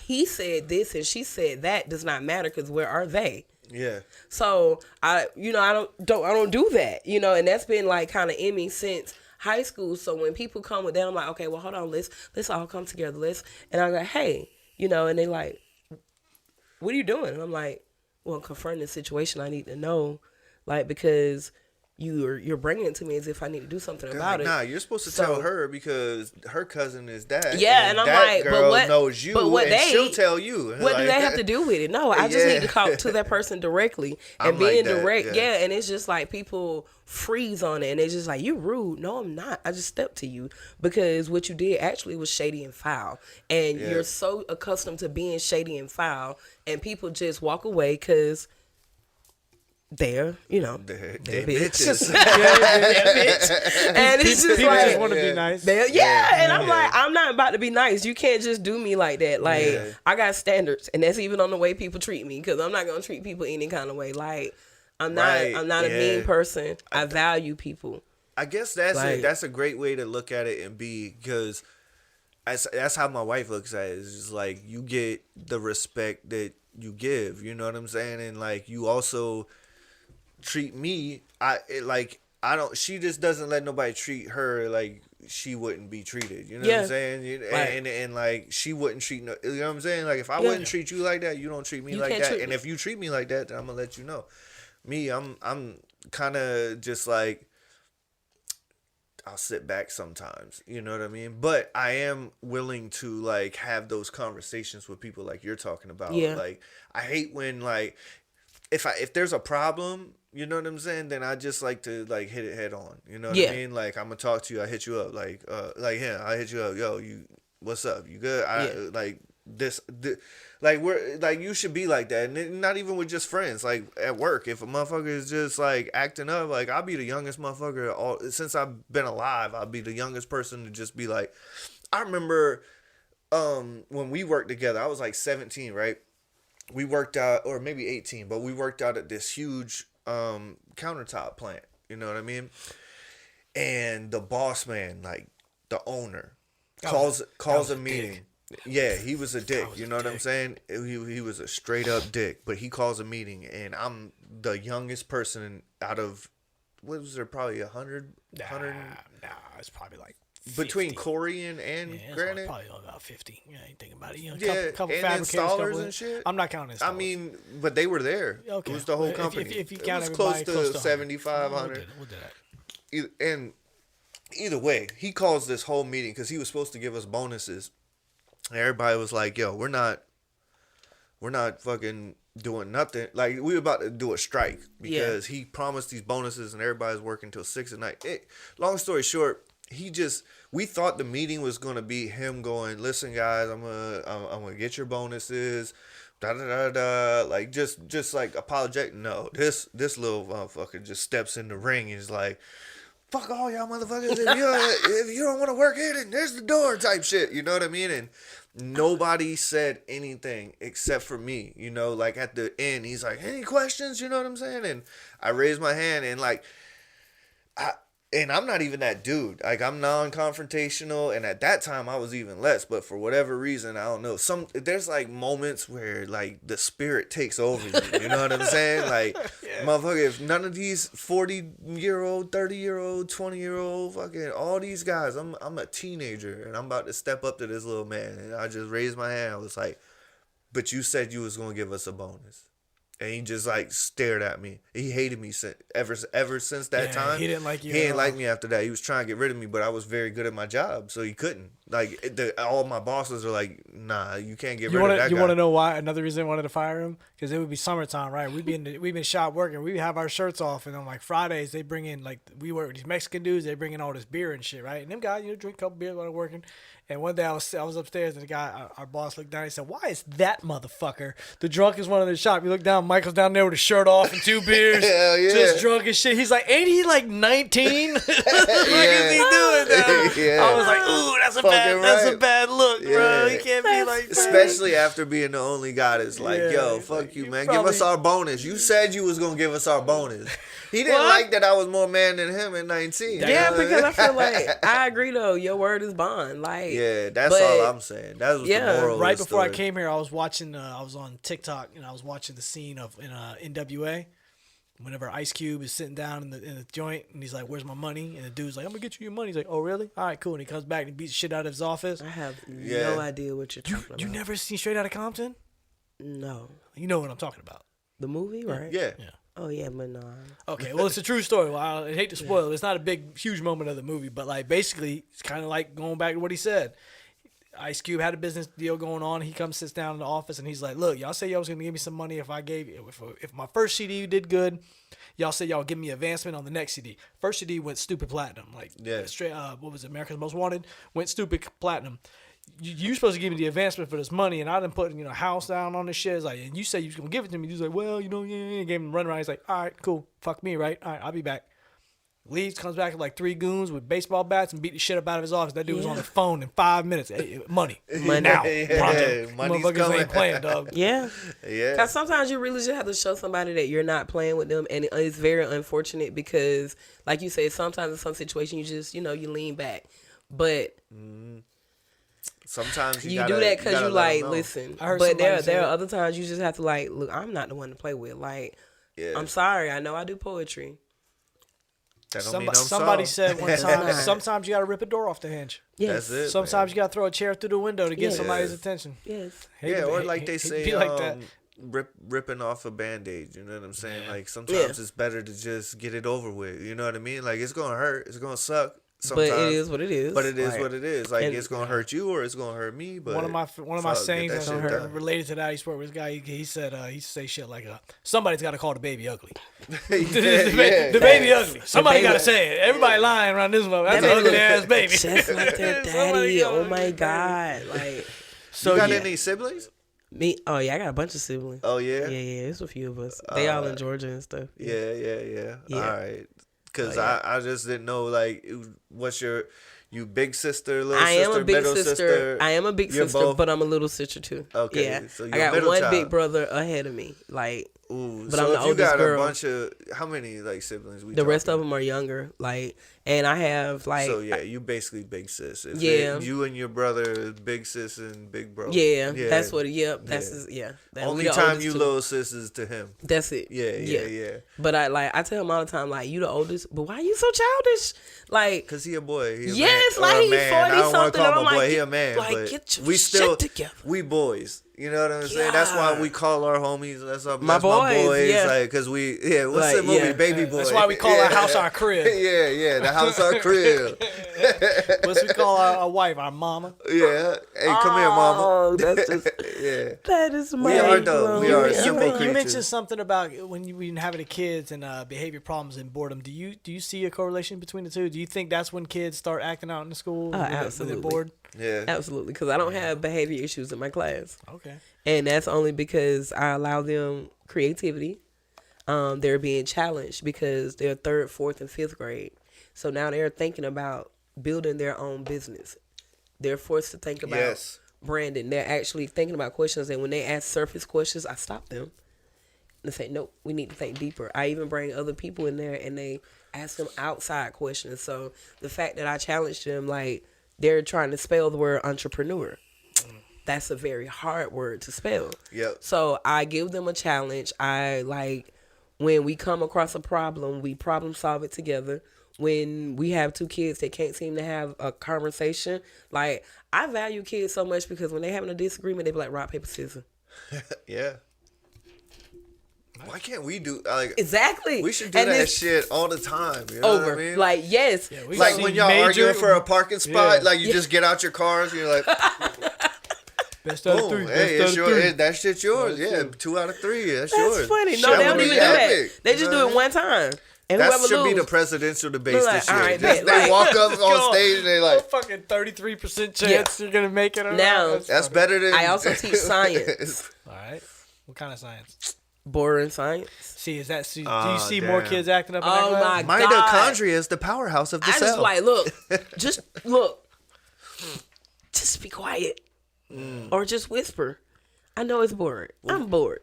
he said this and she said that does not matter because where are they? Yeah. So I don't do that, and that's been like kind of in me since high school. So when people come with that, I'm like, okay, well, hold on, let's all come together. And I'm like, hey, and they like, what are you doing? And I'm like, well, confronting the situation, I need to know, like, because you're bringing it to me as if I need to do something about it. Nah, you're supposed to tell her because her cousin is that. Yeah, and I'm that like, girl but what knows you, but what and she'll they tell you. What do they have to do with it? No, I just need to talk to that person directly and being like direct. Yeah, and it's just like people freeze on it and it's just like, you rude. No, I'm not. I just stepped to you because what you did actually was shady and foul, and you're so accustomed to being shady and foul, and people just walk away because. They're bitches. They're bitch. And it's just people like, just want to be nice. And I'm like, I'm not about to be nice. You can't just do me like that. Like, I got standards, and that's even on the way people treat me, because I'm not gonna treat people any kind of way. Like, I'm not a mean person. I value people. I guess that's a great way to look at it and be, because that's how my wife looks at it. It's just like, you get the respect that you give. You know what I'm saying? And like, you also treat me, I She just doesn't let nobody treat her like she wouldn't be treated. You know what I'm saying? And like she wouldn't treat you know what I'm saying? Like if I wouldn't treat you like that, you don't treat me like that. And if you treat me like that, then I'm gonna let you know. Me, I'm kind of just like I'll sit back sometimes. You know what I mean? But I am willing to like have those conversations with people like you're talking about. Yeah. Like I hate when like if there's a problem, you know what I'm saying? Then I just like to like hit it head on. You know what I mean? Like I'm gonna talk to you. I hit you up. Like I hit you up. Yo, what's up? You good? Like this, like we're like you should be like that, and not even with just friends. Like at work, if a motherfucker is just like acting up, like I'll be the youngest motherfucker since I've been alive. I'll be the youngest person to just be like. I remember when we worked together. I was like 17, right? We worked out, or maybe 18, but we worked out at this huge countertop plant. You know what I mean? And the boss man, like the owner, calls a meeting. Yeah, he was a dick. You know what I'm saying? He was a straight up dick. But he calls a meeting, and I'm the youngest person out of what was there? Probably 100. Nah, it's probably like 50. Between Corey and Granite, probably about 50. Yeah, you think about it. You know, yeah, couple and installers and shit. I'm not counting installers. I mean, but they were there. Okay. It was the whole company. If you count it was everybody, close to 7,500. We'll do that. And either way, he calls this whole meeting because he was supposed to give us bonuses. And everybody was like, "Yo, we're not fucking doing nothing. Like we were about to do a strike because he promised these bonuses, and everybody's working till 6 at night." Long story short. We thought the meeting was gonna be him going, "Listen, guys, I'm gonna get your bonuses, da da da da." Like just like apologetic. No, this little motherfucker just steps in the ring and is like, "Fuck all y'all motherfuckers! If you don't want to work here, then there's the door," type shit. You know what I mean? And nobody said anything except for me. You know, like at the end, he's like, "Any questions?" You know what I'm saying? And I raised my hand and like And I'm not even that dude. Like, I'm non-confrontational, and at that time, I was even less. But for whatever reason, I don't know. There's, like, moments where, like, the spirit takes over you. You know what I'm saying? Like, motherfucker, if none of these 40-year-old, 30-year-old, 20-year-old, fucking, all these guys, I'm a teenager, and I'm about to step up to this little man. And I just raised my hand. I was like, "But you said you was going to give us a bonus." And he just like stared at me. He hated me ever since that time. He didn't like you. He didn't like me after that. He was trying to get rid of me, but I was very good at my job, so he couldn't. Like all my bosses are like, "Nah, you can't get rid of that guy." You want to know why? Another reason I wanted to fire him, because it would be summertime, right? We'd been shop working. We'd have our shirts off, and on like Fridays they bring in like we work with these Mexican dudes. They bring in all this beer and shit, right? And them guys, drink a couple beers while they're working. And one day I was upstairs, and the guy, our boss, looked down. He said, "Why is that motherfucker the drunkest one in the shop?" You look down, Michael's down there with his shirt off and 2 beers, just drunk as shit. He's like, "Ain't he like 19? What is he doing now?" I was like, "Ooh, that's a bad look, bro. He can't be like that." Especially after being the only guy that's like, "Yo, fuck you, man. Give us our bonus. You said you was gonna give us our bonus." He didn't like that I was more man than him at 19. Yeah, because I feel like I agree though. Your word is bond. Like, yeah, that's all I'm saying. That was the moral. Right of the before story. I came here, I was watching. I was on TikTok and I was watching the scene of in NWA. Whenever Ice Cube is sitting down in the joint and he's like, "Where's my money?" And the dude's like, "I'm gonna get you your money." He's like, "Oh, really? All right, cool." And he comes back and he beats the shit out of his office. I have no idea what you're talking about. You never seen Straight Outta Compton? No. You know what I'm talking about. The movie, right? Yeah. Oh, yeah, but no. Okay, well, it's a true story. Well, I hate to spoil it. It's not a big, huge moment of the movie, but like basically, it's kind of like going back to what he said. Ice Cube had a business deal going on. He comes, sits down in the office, and he's like, "Look, y'all say y'all was gonna give me some money if my first CD did good. Y'all said y'all would give me advancement on the next CD. First CD went stupid platinum, like straight. What was it? America's Most Wanted went stupid platinum. You supposed to give me the advancement for this money, and I done put house down on this shit. It's like, and you said you was gonna give it to me. He's like, well, gave him the runaround. He's like, all right, cool, fuck me, right? All right, I'll be back. Leaves, comes back with like 3 goons with baseball bats and beat the shit up out of his office. That dude was on the phone in 5 minutes. Hey, money now, pronto. Motherfuckers ain't playing, dog. Yeah. Because sometimes you really just have to show somebody that you're not playing with them, and it's very unfortunate because, like you say, sometimes in some situation you just you lean back, but. Sometimes you do that because you like listen, but there are other times you just have to like look. I'm not the one to play with. Like, I'm sorry. I know I do poetry. Somebody said one time, sometimes you got to rip a door off the hinge. Yes. That's it. Sometimes you got to throw a chair through the window to get somebody's attention. Yes. Or like they say, like that. ripping off a Band-Aid. You know what I'm saying? Like sometimes it's better to just get it over with. You know what I mean? Like it's gonna hurt. It's gonna suck. Sometimes, but it is what it is. But it is what it is. Like it's gonna hurt you or it's gonna hurt me. But one of my sayings related to that, he spoke with this guy. He said he used to say shit like, "Somebody's got to call the baby ugly." The baby ugly. Somebody got to say it. Everybody lying around this one. That's an ugly ass baby. Just like their daddy. Oh my god! Like, so you got any siblings? Me? Oh yeah, I got a bunch of siblings. Oh yeah. Yeah. It's a few of us. They all in Georgia and stuff. Yeah. All right. Because I just didn't know, like, what's you big sister, little sister, middle sister? I am a big sister, both? but I'm a little sister too. Okay. Yeah. So I got one big brother ahead of me. Like, ooh, but so I'm the if you oldest got girl. a bunch of, how many, like, siblings? The rest of them are younger. Like, and I have, like. So, yeah, you basically big sis. You and your brother, big sis and big bro. Yeah. That's what, that's Only time you little sis is to him. That's it. Yeah. But I tell him all the time, like, you the oldest, but why you so childish? Like, because he a boy. He yes, like he's 40 I don't something. Call him I'm like, boy. He a man. Like, but get your we shit together. We boys. You know what I'm saying? That's why we call our homies. That's my boys. Yeah. Like, cause what's the movie? Baby Boy. That's why we call our house our crib. Yeah, the house our crib. What's we call our wife? Our mama. Yeah. Hey, come here, mama. Oh, that's just that is my. We are though. We are simple creatures. You mentioned something about when you having the kids and behavior problems and boredom. Do you see a correlation between the two? Do you think that's when kids start acting out in the school? Absolutely. When they're bored? Yeah. Absolutely, because I don't have behavior issues in my class. Okay. And that's only because I allow them creativity. They're being challenged because they're 3rd, 4th, and 5th grade. So now they're thinking about building their own business. They're forced to think about branding. They're actually thinking about questions. And when they ask surface questions, I stop them. And say, nope, we need to think deeper. I even bring other people in there and they ask them outside questions. So the fact that I challenged them, like, they're trying to spell the word entrepreneur. That's a very hard word to spell. Yep. So I give them a challenge. When we come across a problem, we problem solve it together. When we have 2 kids that can't seem to have a conversation, like, I value kids so much because when they're having a disagreement, they be like, rock, paper, scissors. Yeah. Why can't we do exactly? We should do that shit all the time. You know what I mean? Like, yes. Yeah, like when y'all arguing for a parking spot, like you just get out your cars and you're like, best out of 3. Hey, it's yours. That shit's yours. Yeah, 2 out of 3. That's yours. That's funny. No, they don't even do that. They just do it one time. And that should be the presidential debate this year. Right, they walk up on stage and they like, fucking 33% chance you're gonna make it. Now that's better than. I also teach science. All right, what kind of science? Boring science. See, do you see more kids acting up in that class? My God. Mitochondria is the powerhouse of the cell. I just like, look. Just be quiet. Or just whisper. I know it's boring. I'm bored.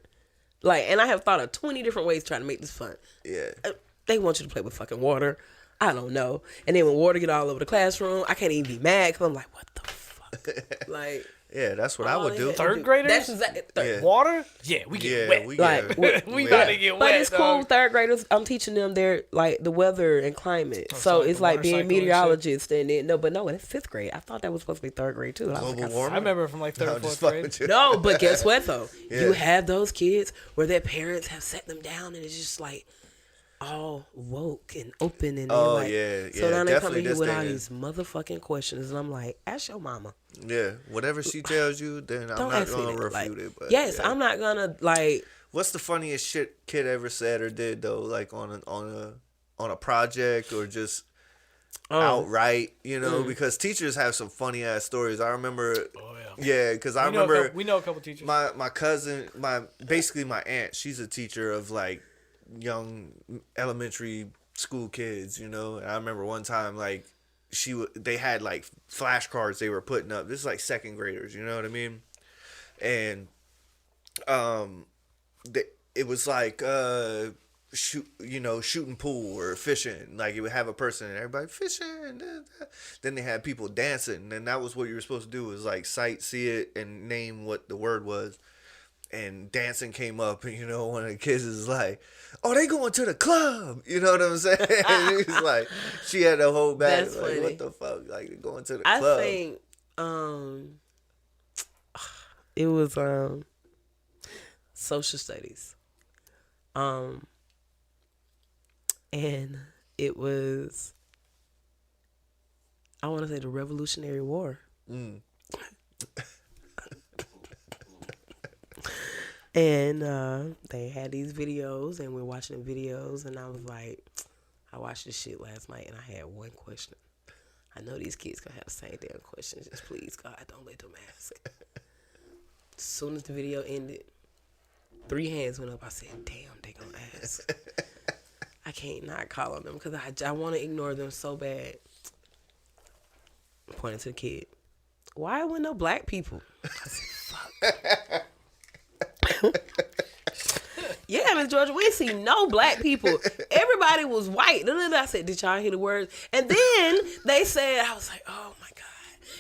Like, and I have thought of 20 different ways trying to make this fun. Yeah. They want you to play with fucking water. I don't know. And then when water get all over the classroom, I can't even be mad because I'm like, what the fuck? Like... Yeah, that's what I would do. 3rd graders? That's exactly water? Yeah, we get wet. We about to get wet. But it's cool. 3rd graders, I'm teaching them their the weather and climate. So it's like being meteorologists and then that's 5th grade. I thought that was supposed to be 3rd grade too. Global warming. I remember from like 3rd or 4th grade. No, but guess what though? You have those kids where their parents have set them down and it's just like all woke and open and so now they come in here with all these motherfucking questions and I'm like, ask your mama. Yeah, whatever she tells you, then I'm not gonna refute it. But I'm not gonna What's the funniest shit kid ever said or did though, like on a project or just outright, you know? Because teachers have some funny ass stories. I remember. Oh yeah. Because I remember we know a couple teachers. My cousin, basically my aunt, she's a teacher of like young elementary school kids, you know. And I remember one time like they had like flashcards they were putting up. This is like 2nd graders, you know what I mean? And it was like shooting pool or fishing. Like it would have a person and everybody fishing. Then they had people dancing, and that was what you were supposed to do, was like see it and name what the word was. and dancing came up, and one of the kids is like, "Oh, they going to the club." You know what I'm saying? And he's like, she had to hold back. That's like, funny. what the fuck? Like, they're going to the club. I think it was social studies. And it was, I want to say, the Revolutionary War. And they had these videos, and we're watching the videos, and I was like, I watched this shit last night, and I had one question. I know these kids gonna have the same damn questions. Just please, God, don't let them ask. As soon as the video ended, 3 hands went up. I said, damn, they gonna ask. I can't not call on them because I want to ignore them so bad. Pointing to the kid. Why wasn't no black people? I said, fuck. Yeah, Miss Georgia, we didn't see no black people. Everybody was white. I said, did y'all hear the words? And then they said, I was like, oh my God.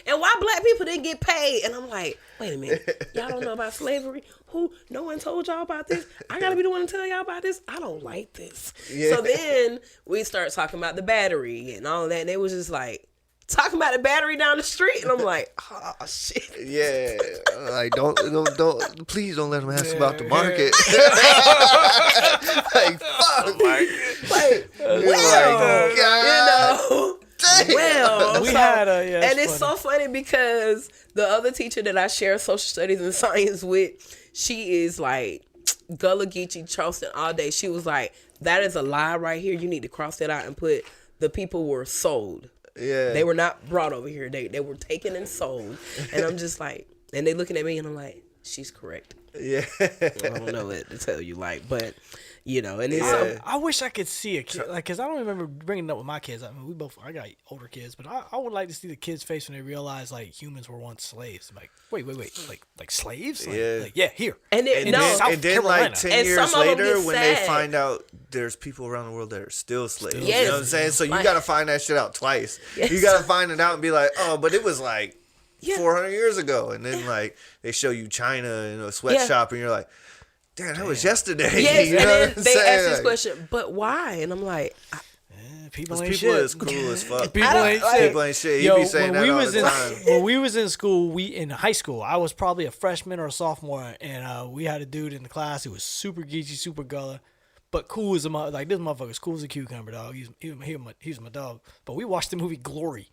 And why black people didn't get paid? And I'm like, wait a minute. Y'all don't know about slavery? Who? No one told y'all about this? I got to be the one to tell y'all about this? I don't like this. Yeah. So then we start talking about the battery and all that. And they was just like, talking about the battery down the street, and I'm like, oh shit. Yeah, like don't please don't let them ask about the market. Like fuck, well, we had a and it's so funny because the other teacher that I share social studies and science with, she is like Gullah Geechee Charleston all day. She was like, that is a lie right here. You need to cross that out and put the people were sold. Yeah, they were not brought over here. They were taken and sold. And I'm just like, and they looking at me and I'm like, she's correct. Yeah, I don't know what to tell you, like, but and it's I wish I could see a kid, like, cause I don't remember bringing it up with my kids. I mean, I got older kids, but I would like to see the kids' face when they realize like humans were once slaves. I'm like, wait, like slaves? Like, here. And then like 10 years later, when they find out there's people around the world that are still slaves, you know what I'm saying? So you got to find that shit out twice. Yes. You got to find it out and be like, oh, but it was like 400 years ago, and then like they show you China in a sweatshop, and you're like, damn, that was yesterday. Yes, you know and then they ask this question, but why? And I'm like, people ain't shit. People is cool as fuck. People ain't shit. He be saying that all the time. When we was in school, in high school, I was probably a freshman or a sophomore, and we had a dude in the class who was super geeky, super gullah, but cool as a like this motherfucker's cool as a cucumber, dog. He's my dog. But we watched the movie Glory.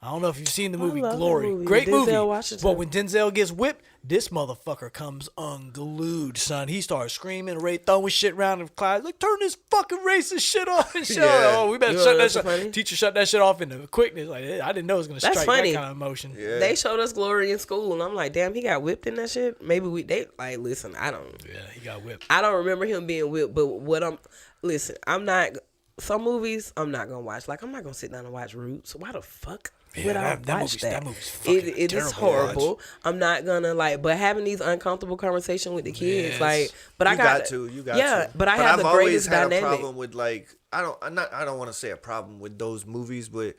I don't know if you've seen the movie Glory. Great movie. But when Denzel gets whipped, this motherfucker comes unglued, son. He starts screaming, throwing shit around in class. Like, turn this fucking racist shit off and shit. Oh, we better shut that shit off. Teacher shut that shit off in the quickness. Like, I didn't know it was going to strike that kind of emotion. Yeah. They showed us Glory in school, and I'm like, damn, he got whipped in that shit? Maybe listen, I don't. Yeah, he got whipped. I don't remember him being whipped, but I'm not, some movies I'm not going to watch. Like, I'm not going to sit down and watch Roots. Why the fuck? Yeah, that movie's fucking it is horrible. I'm not gonna but having these uncomfortable conversations with the kids, but I got to. But I have the greatest dynamic. I've always had a problem with I don't want to say a problem with those movies, but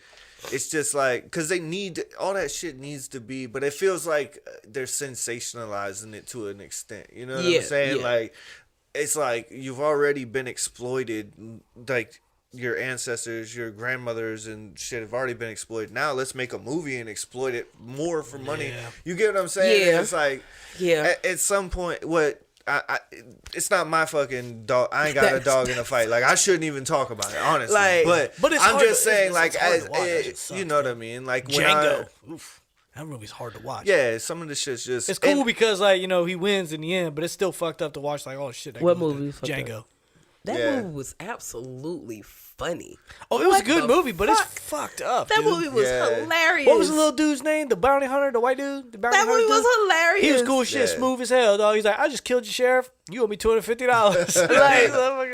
it's just like because they need all that shit needs to be, but it feels like they're sensationalizing it to an extent. You know what I'm saying? Yeah. Like it's like you've already been exploited, like. Your ancestors, your grandmothers and shit have already been exploited. Now let's make a movie and exploit it more for money. Yeah. You get what I'm saying? Yeah. It's like, at some point, it's not my fucking dog. I ain't got a dog in a fight. Like I shouldn't even talk about it, honestly. But it's I'm just saying, you know what I mean? Like when Django. That movie's hard to watch. Yeah, some of the shit's just. It's cool because he wins in the end, but it's still fucked up to watch. Like, oh shit, what movie? Django. That movie was absolutely funny. Oh, it was a good movie, but it's fucked up. That movie was hilarious. What was the little dude's name? The bounty hunter, the white dude? That movie was hilarious. He was cool as shit, smooth as hell, dog. He's like, I just killed your sheriff. You owe me $250.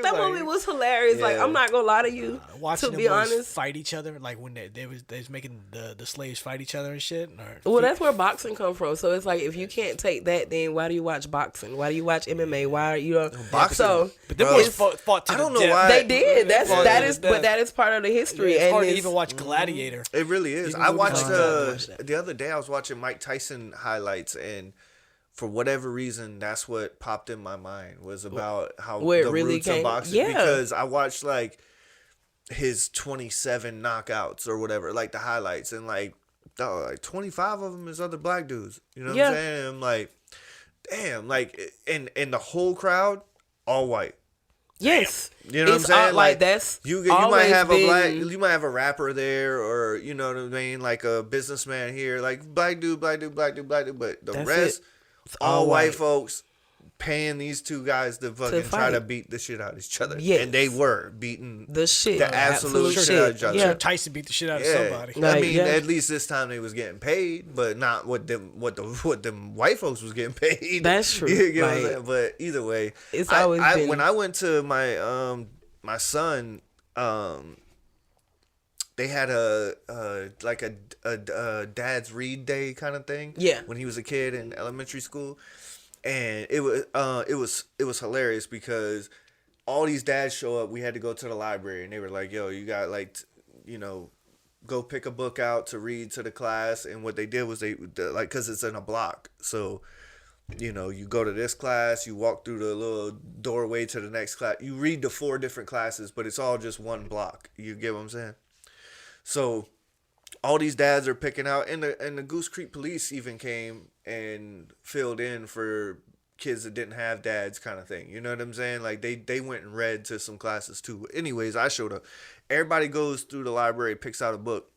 That movie was hilarious. Yeah. Like, I'm not gonna lie to you. Watching to be honest, fight each other, like when they was making the slaves fight each other and shit. Well, that's where boxing come from. So it's like if you can't take that, then why do you watch boxing? Why do you watch MMA? Why are you boxing? So, but them boys fought to I don't the know death. why they did. But that is part of the history. It's hard to even watch Gladiator. It really is. I watched the other day. I was watching Mike Tyson highlights and. for whatever reason, that's what popped in my mind was about how where the it really roots of boxing. Yeah. Because I watched like his 27 knockouts or whatever, like the highlights, and like 25 of them is other black dudes. You know what I'm saying? And I'm like, damn, like, and the whole crowd, all white. Yes, you know what I'm saying? Like that's you might have you might have a rapper there, or you know what I mean, like a businessman here, like black dude, but the rest, all white folks paying these two guys to fucking try to beat the shit out of each other. Yes. And they were beating the absolute shit out of each other. Yeah, Tyson beat the shit out of somebody. I mean, at least this time they was getting paid, but not what them white folks was getting paid. That's true. You know what I'm saying? But either way, it's always been... when I went to my my son, they had a dad's read day kind of thing. Yeah. When he was a kid in elementary school. And it was hilarious because all these dads show up. We had to go to the library, and they were like, "Yo, you got go pick a book out to read to the class." And what they did was because it's in a block, so you go to this class, you walk through the little doorway to the next class. You read the 4 different classes, but it's all just one block. You get what I'm saying? So all these dads are picking out, and the Goose Creek police even came and filled in for kids that didn't have dads, kind of thing. You know what I'm saying? Like they went and read to some classes too. Anyways, I showed up. Everybody goes through the library, picks out a book.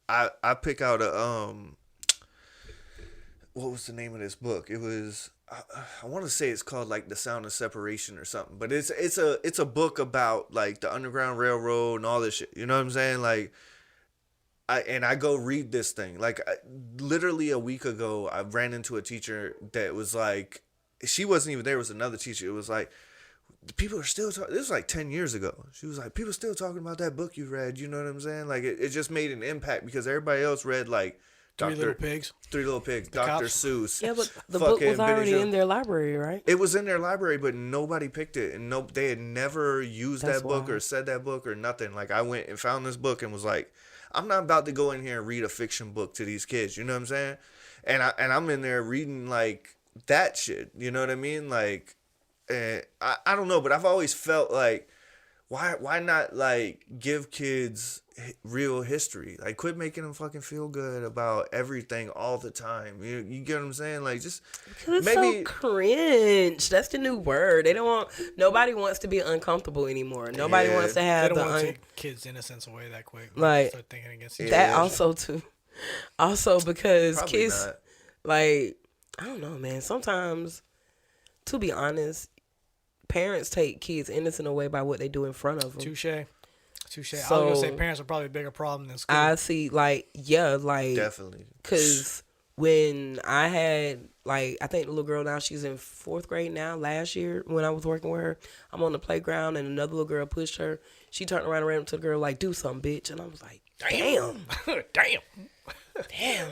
I pick out a what was the name of this book? It was I want to say it's called like The Sound of Separation or something. But it's a book about like the Underground Railroad and all this shit. You know what I'm saying? Like. I go read this thing. Like, literally a week ago, I ran into a teacher that was like, she wasn't even there. It was another teacher. It was like, people are still talking. This was like 10 years ago. She was like, people still talking about that book you read. You know what I'm saying? Like, it just made an impact because everybody else read, like, Three Little Pigs, Dr. Seuss. Yeah, but the book was already in their library, right? It was in their library, but nobody picked it. And they had never used that book or said that book or nothing. Like, I went and found this book and was like, I'm not about to go in here and read a fiction book to these kids. You know what I'm saying? And I'm in there reading like that shit. You know what I mean? Like, I don't know, but I've always felt like, why not like give kids real history? Like, quit making them fucking feel good about everything all the time. You get what I'm saying? Like, just because it's so cringe. That's the new word. Nobody wants to be uncomfortable anymore. Nobody wants to have. They don't want to take kids' innocence away that quick. Like, start thinking against each that also too. Also because probably kids, not. like, I don't know, man. Sometimes, to be honest, parents take kids' innocence away by what they do in front of them. Touche. So, I was gonna say parents are probably a bigger problem than school. I see, definitely. Because when I had, I think the little girl now, she's in 4th grade now. Last year when I was working with her, I'm on the playground and another little girl pushed her. She turned around and ran up to the girl like, "Do something, bitch!" And I was like, "Damn, damn."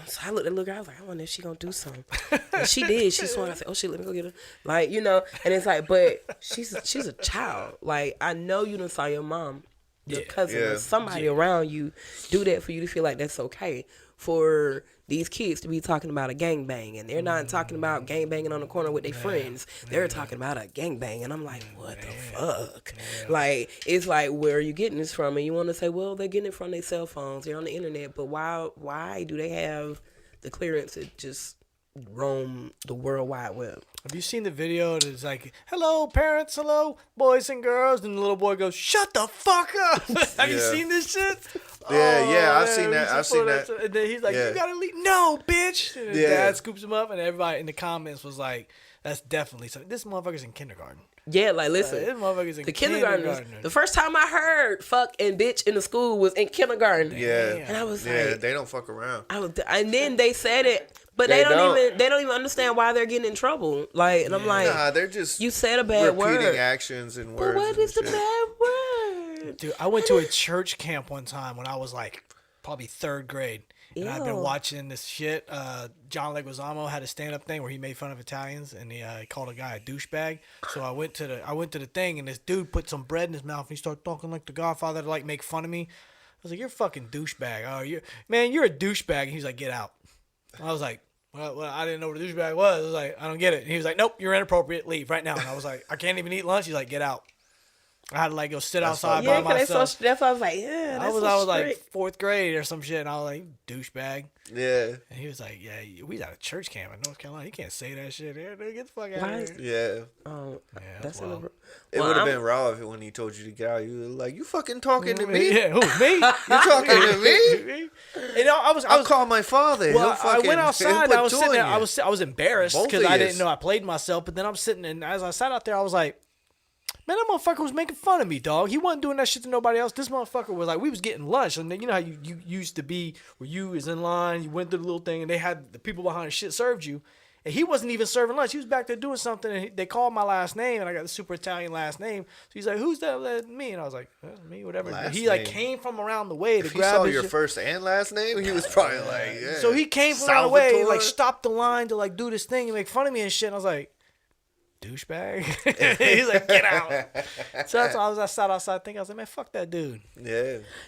So I looked at the little girl. I was like, "I wonder if she gonna do something." And she did. She swung. I said, "Oh shit, let me go get her." Like, and it's like, but she's a child. Like, I know you done saw your mom, your cousin, or somebody around you do that for you to feel like that's okay. For these kids to be talking about a gangbang, and they're not talking about gangbanging on the corner with their friends. They're talking about a gangbang, and I'm like, what the fuck? Like, it's like, where are you getting this from? And you want to say, well, they're getting it from their cell phones. They're on the internet, but why do they have the clearance to just roam the World Wide Web? Have you seen the video? It's like, hello, parents, hello, boys and girls. And the little boy goes, shut the fuck up. Have you seen this shit? I've seen that. I've seen that. And then he's like, you gotta leave. No, bitch. And his dad scoops him up, and everybody in the comments was like, that's definitely something. This motherfucker's in kindergarten. Yeah, like, listen. This motherfucker's in the kindergarten. The first time I heard fuck and bitch in the school was in kindergarten. Yeah. And I was like, they don't fuck around. And then they said it. But they don't even understand why they're getting in trouble. Like, and I'm like, nah, they're just you said a bad word. Repeating actions and words. But what is the bad word? Dude, I went to a church camp one time when I was like probably 3rd grade. And I've been watching this shit. John Leguizamo had a stand-up thing where he made fun of Italians, and he called a guy a douchebag. So I went to the thing, and this dude put some bread in his mouth, and he started talking like the Godfather to like make fun of me. I was like, "You're a fucking douchebag. Oh, you're a douchebag." And he's like, "Get out." I was like, Well, I didn't know what a douchebag was. I was like, I don't get it. And he was like, nope, you're inappropriate. Leave right now. And I was like, I can't even eat lunch. He's like, get out. I had to like go sit outside by myself. That's why I was like, yeah. I was like 4th grade or some shit, and I was like, douchebag. Yeah. And he was like, yeah, we at a church camp in North Carolina. You can't say that shit here. Dude, get the fuck out of here. Yeah. That's well, it would have been raw if when he told you to get out. You were like, you fucking talking to me? Yeah, who, me? You talking to me? You know, I'll call my father. Well, I went outside. I was sitting there. I was embarrassed because I didn't know I played myself. But then I'm sitting, and as I sat out there, I was like, man, that motherfucker was making fun of me, dog. He wasn't doing that shit to nobody else. This motherfucker was like, we was getting lunch. And then, you know how you used to be where you was in line, you went through the little thing, and they had the people behind the shit served you. And he wasn't even serving lunch. He was back there doing something, and they called my last name, and I got the super Italian last name. So he's like, who's that? Me. And I was like, me, whatever. He like came from around the way to grab his... If he saw your first and last name, he was probably like, yeah. So he came from around the way, like stopped the line to like do this thing and make fun of me and shit. And I was like, douchebag. He's like, get out. So that's why I sat outside thinking, I was like, man, fuck that dude.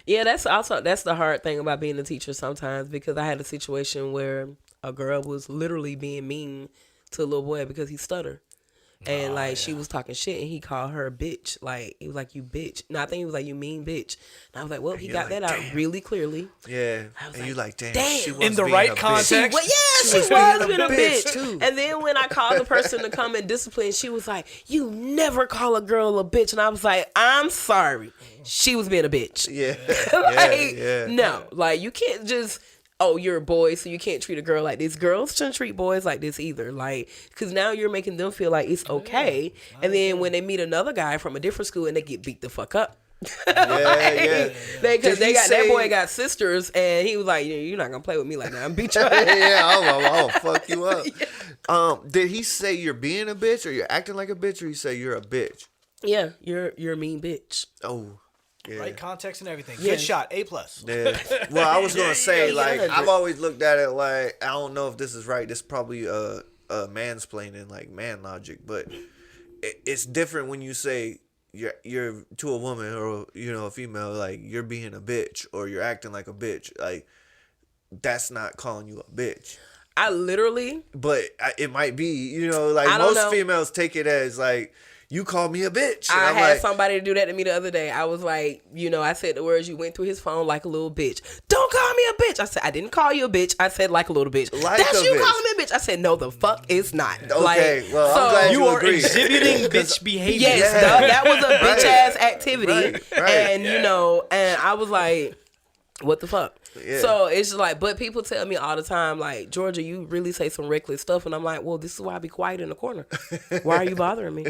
Yeah, that's the hard thing about being a teacher sometimes, because I had a situation where a girl was literally being mean to a little boy because he stuttered. And she was talking shit, and he called her a bitch. Like, he was like, you bitch. No, I think he was like, you mean bitch. And I was like, well, he got that out really clearly. Yeah. And you like, damn. She was in the right context. She was being a bitch too. And then when I called the person to come and discipline, she was like, you never call a girl a bitch. And I was like, I'm sorry. She was being a bitch. Yeah. No, like, you can't just... oh, you're a boy, so you can't treat a girl like this. Girls shouldn't treat boys like this either. Like, because now you're making them feel like it's okay. And then when they meet another guy from a different school and they get beat the fuck up. Because that boy got sisters, and he was like, you're not going to play with me like that. I'm beat you up. I'll fuck you up. Did he say you're being a bitch, or you're acting like a bitch, or he say you're a bitch? Yeah, you're a mean bitch. Oh. Yeah. Right context and everything. Yeah. Good shot. A+. Yeah. Well, I was gonna say, like, I've always looked at it like, I don't know if this is right. This is probably mansplaining, like man logic, but it's different when you say you're to a woman or a female, like, you're being a bitch or you're acting like a bitch. Like, that's not calling you a bitch. I literally. But it might be, like, most females take it as like, you called me a bitch. And I had somebody do that to me the other day. I was like, I said the words, you went through his phone like a little bitch. Don't call me a bitch. I said, I didn't call you a bitch. I said like a little bitch. That's you calling me a bitch. I said, no, the fuck it's not. Okay, well, I'm glad you agree. Exhibiting bitch behavior. Yes, that was a bitch ass activity. Right. And, and I was like, what the fuck? Yeah. So it's just like, but people tell me all the time, like, Georgia, you really say some reckless stuff. And I'm like, well, this is why I be quiet in the corner. Why are you bothering me?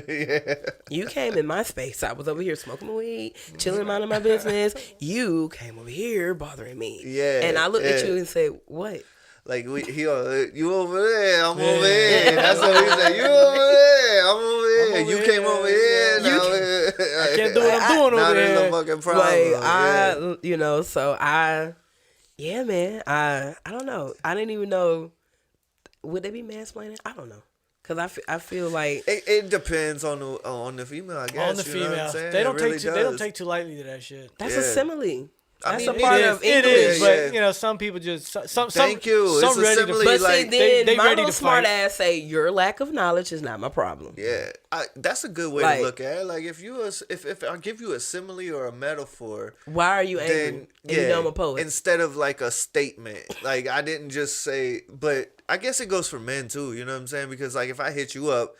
You came in my space. I was over here smoking my weed, chilling, minding my business. You came over here bothering me. Yeah. And I looked at you and said, what? Like, you over there, I'm over here. That's what we say. You over there, I'm over here. You came over here. I can't do what I'm doing over here. Not in the fucking problem. Like, so yeah, man. I don't know. I didn't even know. Would they be mansplaining? I don't know. Because I feel like it depends on the female, I guess. On the female, they don't take too lightly to that shit. That's a simile. That's a part of English. It is, but some people just thank you. Some ready to. But see, then they my little smart ass say your lack of knowledge is not my problem. Yeah, that's a good way to look at it. Like, if I give you a simile or a metaphor, why are you angry? And I'm a poet. Instead of like a statement, like, I didn't just say. But I guess it goes for men too. You know what I'm saying? Because, like, if I hit you up.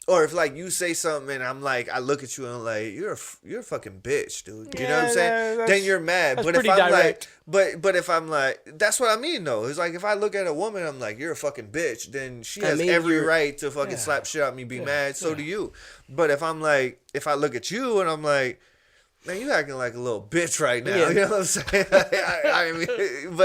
Or if, like, you say something and I'm like, I look at you and I'm like, you're a fucking bitch, dude. You know what I'm saying? Then you're mad. But if I'm direct. But if I'm like, that's what I mean though. It's like, if I look at a woman, I'm like, you're a fucking bitch. Then she has every right to fucking slap shit out me, be mad. So do you. But if I'm like, if I look at you and I'm like, man, you acting like a little bitch right now. Yeah. You know what I'm saying? I mean,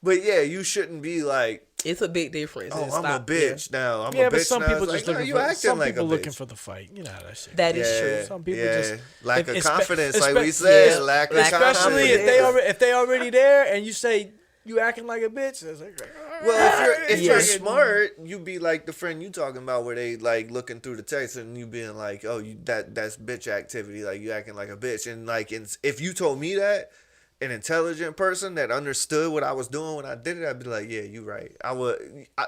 but yeah, you shouldn't be like. It's a big difference. Oh, I'm a bitch now. I'm a bitch but some now. people just looking for some like people looking for the fight. You know how that shit. That is true. Some people just lack of confidence, like we said. Lack of confidence. Especially if they already there and you say you acting like a bitch. It's like, well, if you're smart, you be like the friend you talking about where they like looking through the text and you being like, oh, that's bitch activity. Like, you acting like a bitch. And like, if you told me that. an intelligent person that understood what I was doing when I did it, I'd be like, yeah, you right.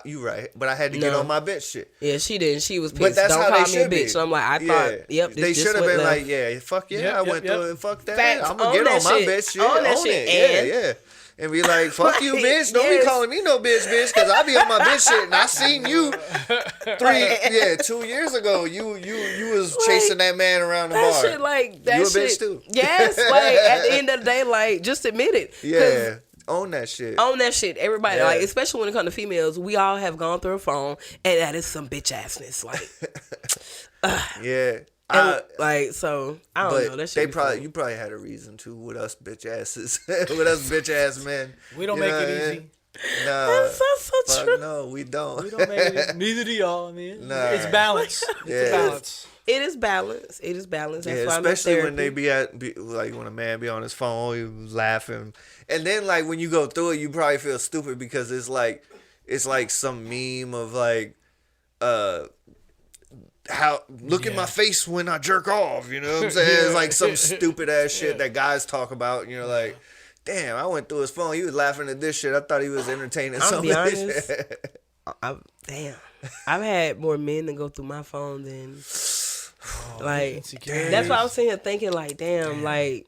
You right. But I had to get on my bitch shit. Yeah, she didn't. She was pissed. But that's Don't how call they me a should be. bitch. And I'm like, I thought, yep, they should have been like, yeah, fuck yeah, I went through it. Fuck that. Facts, I'm gonna get on my bitch shit. Own that Own shit. it. Yeah. And be like, fuck you, bitch. Don't be calling me no bitch, because I be on my bitch shit. And I seen you 2 years ago. You was chasing that man around the bar. Shit, like, that you a shit, bitch too. Yes, like, at the end of the day, like, just admit it. Yeah. Own that shit. Own that shit. Everybody, like, especially when it comes to females, we all have gone through a phone, and that is some bitch assness. Like, yeah. So I don't know. That shit. You probably had a reason to with us bitch asses, with us bitch ass men. We don't make it easy. No, that's so true. No, we don't. We don't make it. Neither do y'all, man. Nah. It's balance. It's balance. It is balance. It is balance. That's why especially when they like when a man be on his phone, he was laughing, and then like when you go through it, you probably feel stupid because it's like some meme of like, how look at my face when I jerk off, you know what I'm saying? It's like some stupid ass shit that guys talk about, and you're like, damn, I went through his phone, he was laughing at this shit, I thought he was entertaining something. I'll be honest, I've had more men that go through my phone than like, that's why I was sitting here thinking like, damn, like,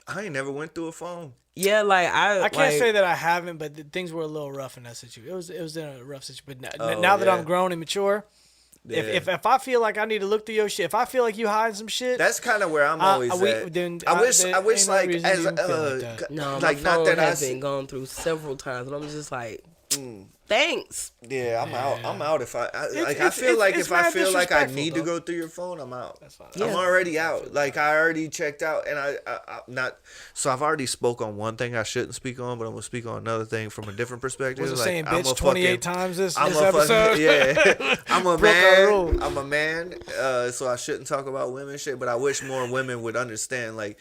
I ain't never went through a phone. Yeah, like I can't say that I haven't, but things were a little rough in that situation. It was in a rough situation, but now that I'm grown and mature, if I feel like I need to look through your shit, if I feel like you hiding some shit, that's kind of where I'm always at. I wish like as no, like my phone not that has been gone through several times, and I'm just like, thanks. Yeah, I'm out. If I feel like I need to go through your phone, I'm out. That's fine. I'm already out. Like I already checked out, and I'm not. So I've already spoke on one thing I shouldn't speak on, but I'm gonna speak on another thing from a different perspective. Was like, saying bitch 28 times this episode? Yeah, I'm a man. I'm a man. So I shouldn't talk about women shit, but I wish more women would understand. Like,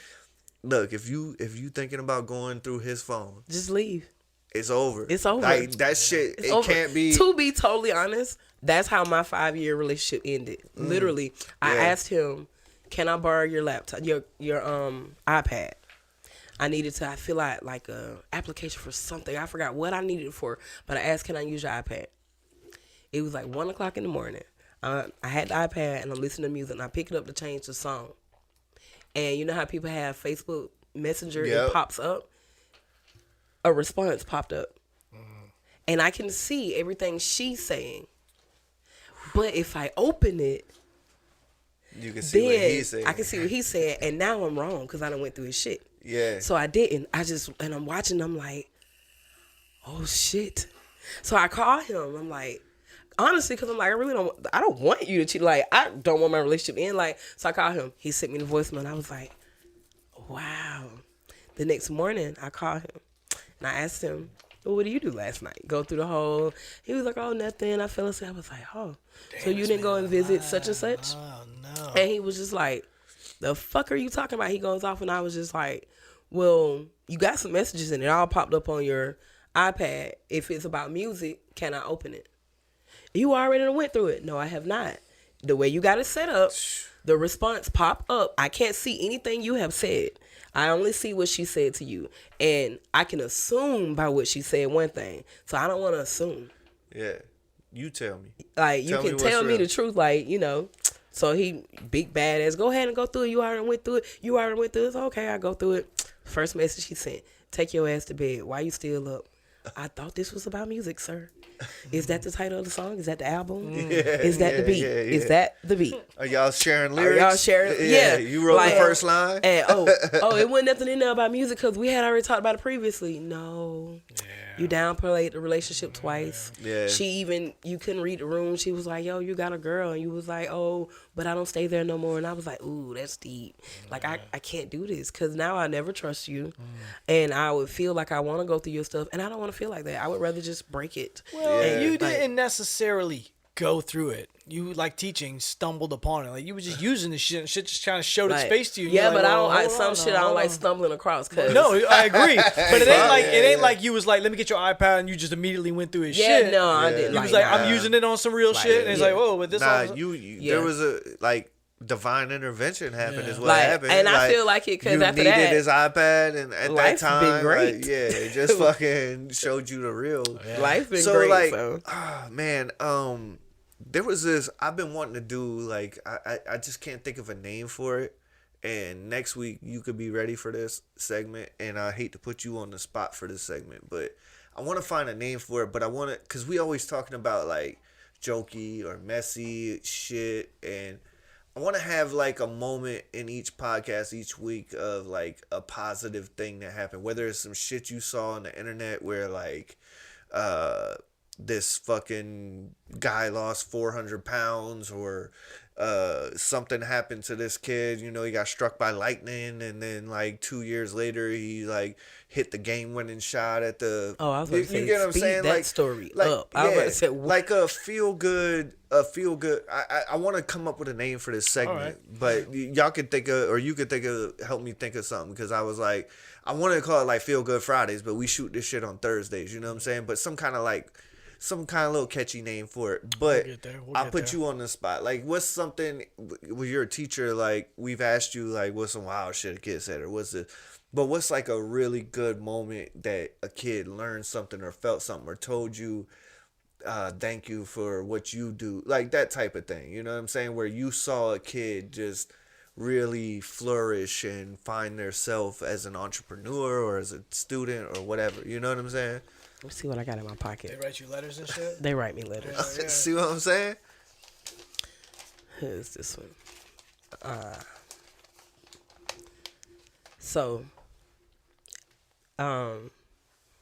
look, if you thinking about going through his phone, just leave. It's over. It's over. Like, that shit, it can't be. To be totally honest, that's how my 5-year relationship ended. Literally, I asked him, "Can I borrow your laptop, your iPad?" I needed to. I feel like a application for something. I forgot what I needed it for, but I asked, "Can I use your iPad?" It was like 1:00 in the morning. I had the iPad and I'm listening to music, and I pick it up to change the song. And you know how people have Facebook Messenger? Yep. It pops up. A response popped up. And I can see everything she's saying. But if I open it, you can see what he's saying. I can see what he's saying, and now I'm wrong because I done went through his shit. Yeah. So I didn't. And I'm watching, I'm like, oh shit. So I call him. I'm like, honestly, because I'm like, I don't want you to cheat. Like, I don't want my relationship to end. Like, so I call him. He sent me the voicemail, and I was like, wow. The next morning, I call him. And I asked him, well, what did you do last night? Go through the whole. He was like, oh, nothing. I fell asleep. I was like, oh. Damn, so you didn't go and visit such and such? Oh, no. And he was just like, the fuck are you talking about? He goes off, and I was just like, well, you got some messages, and it all popped up on your iPad. If it's about music, can I open it? You already went through it. No, I have not. The way you got it set up, the response pop up. I can't see anything you have said. I only see what she said to you. And I can assume by what she said one thing. So I don't want to assume. Yeah. You tell me. Like, you can tell me the truth. Like, you know. So he, big badass, go ahead and go through it. You already went through it. You already went through it. Okay, I go through it. First message he sent. Take your ass to bed. Why you still up? I thought this was about music, sir. Is that the title of the song? Is that the album? Is that the beat? Is that the beat? Are y'all sharing lyrics? Are y'all sharing? Yeah. You wrote the first line? And, it wasn't nothing in there about music because we had already talked about it previously. No. Yeah. You downplayed the relationship twice. Yeah. You couldn't read the room. She was like, yo, you got a girl. And you was like, oh, but I don't stay there no more. And I was like, ooh, that's deep. Like, I can't do this because now I never trust you. And I would feel like I want to go through your stuff. And I don't want to feel like that. I would rather just break it. Well, you didn't necessarily go through it. You, like teaching, stumbled upon it. Like, you were just using the shit just trying to show its face to you. Yeah, but I don't like stumbling across. No, I agree. But it ain't like you was like, let me get your iPad, and you just immediately went through his shit. No, I didn't. You was like, I'm using it on some real shit, and it's like, oh, but this. There was a like divine intervention happened is what happened. And I feel like it because after that, you needed his iPad, and at that time, been great. it just fucking showed you the real. Yeah. Life's been great. Oh man, there was this I've been wanting to do. Like I just can't think of a name for it. And next week you could be ready for this segment. And I hate to put you on the spot for this segment, but I want to find a name for it. But I want to, because we always talking about like jokey or messy shit, and I want to have like a moment in each podcast each week of like a positive thing that happened, whether it's some shit you saw on the internet where like this fucking guy lost 400 pounds, or something happened to this kid, you know, he got struck by lightning, and then like 2 years later he like hit the game winning shot at the I was about to say, you get what I'm saying? That like story like, up. I was about to say, like a feel good I want to come up with a name for this segment, but y'all could think of, or you could think of, help me think of something, because I was like, I wanted to call it like Feel Good Fridays, but we shoot this shit on Thursdays, you know what I'm saying? But some kind of little catchy name for it. But I'll put you on the spot. Like, what's something, when you're a teacher, like, we've asked you, like, what's some wild shit a kid said, or what's it? But what's, like, a really good moment that a kid learned something or felt something or told you, thank you for what you do? Like, that type of thing. You know what I'm saying? Where you saw a kid just really flourish and find their self as an entrepreneur or as a student or whatever. You know what I'm saying? Let's see what I got in my pocket. They write you letters and shit? They write me letters. Yeah. See what I'm saying? Here's this one. Oh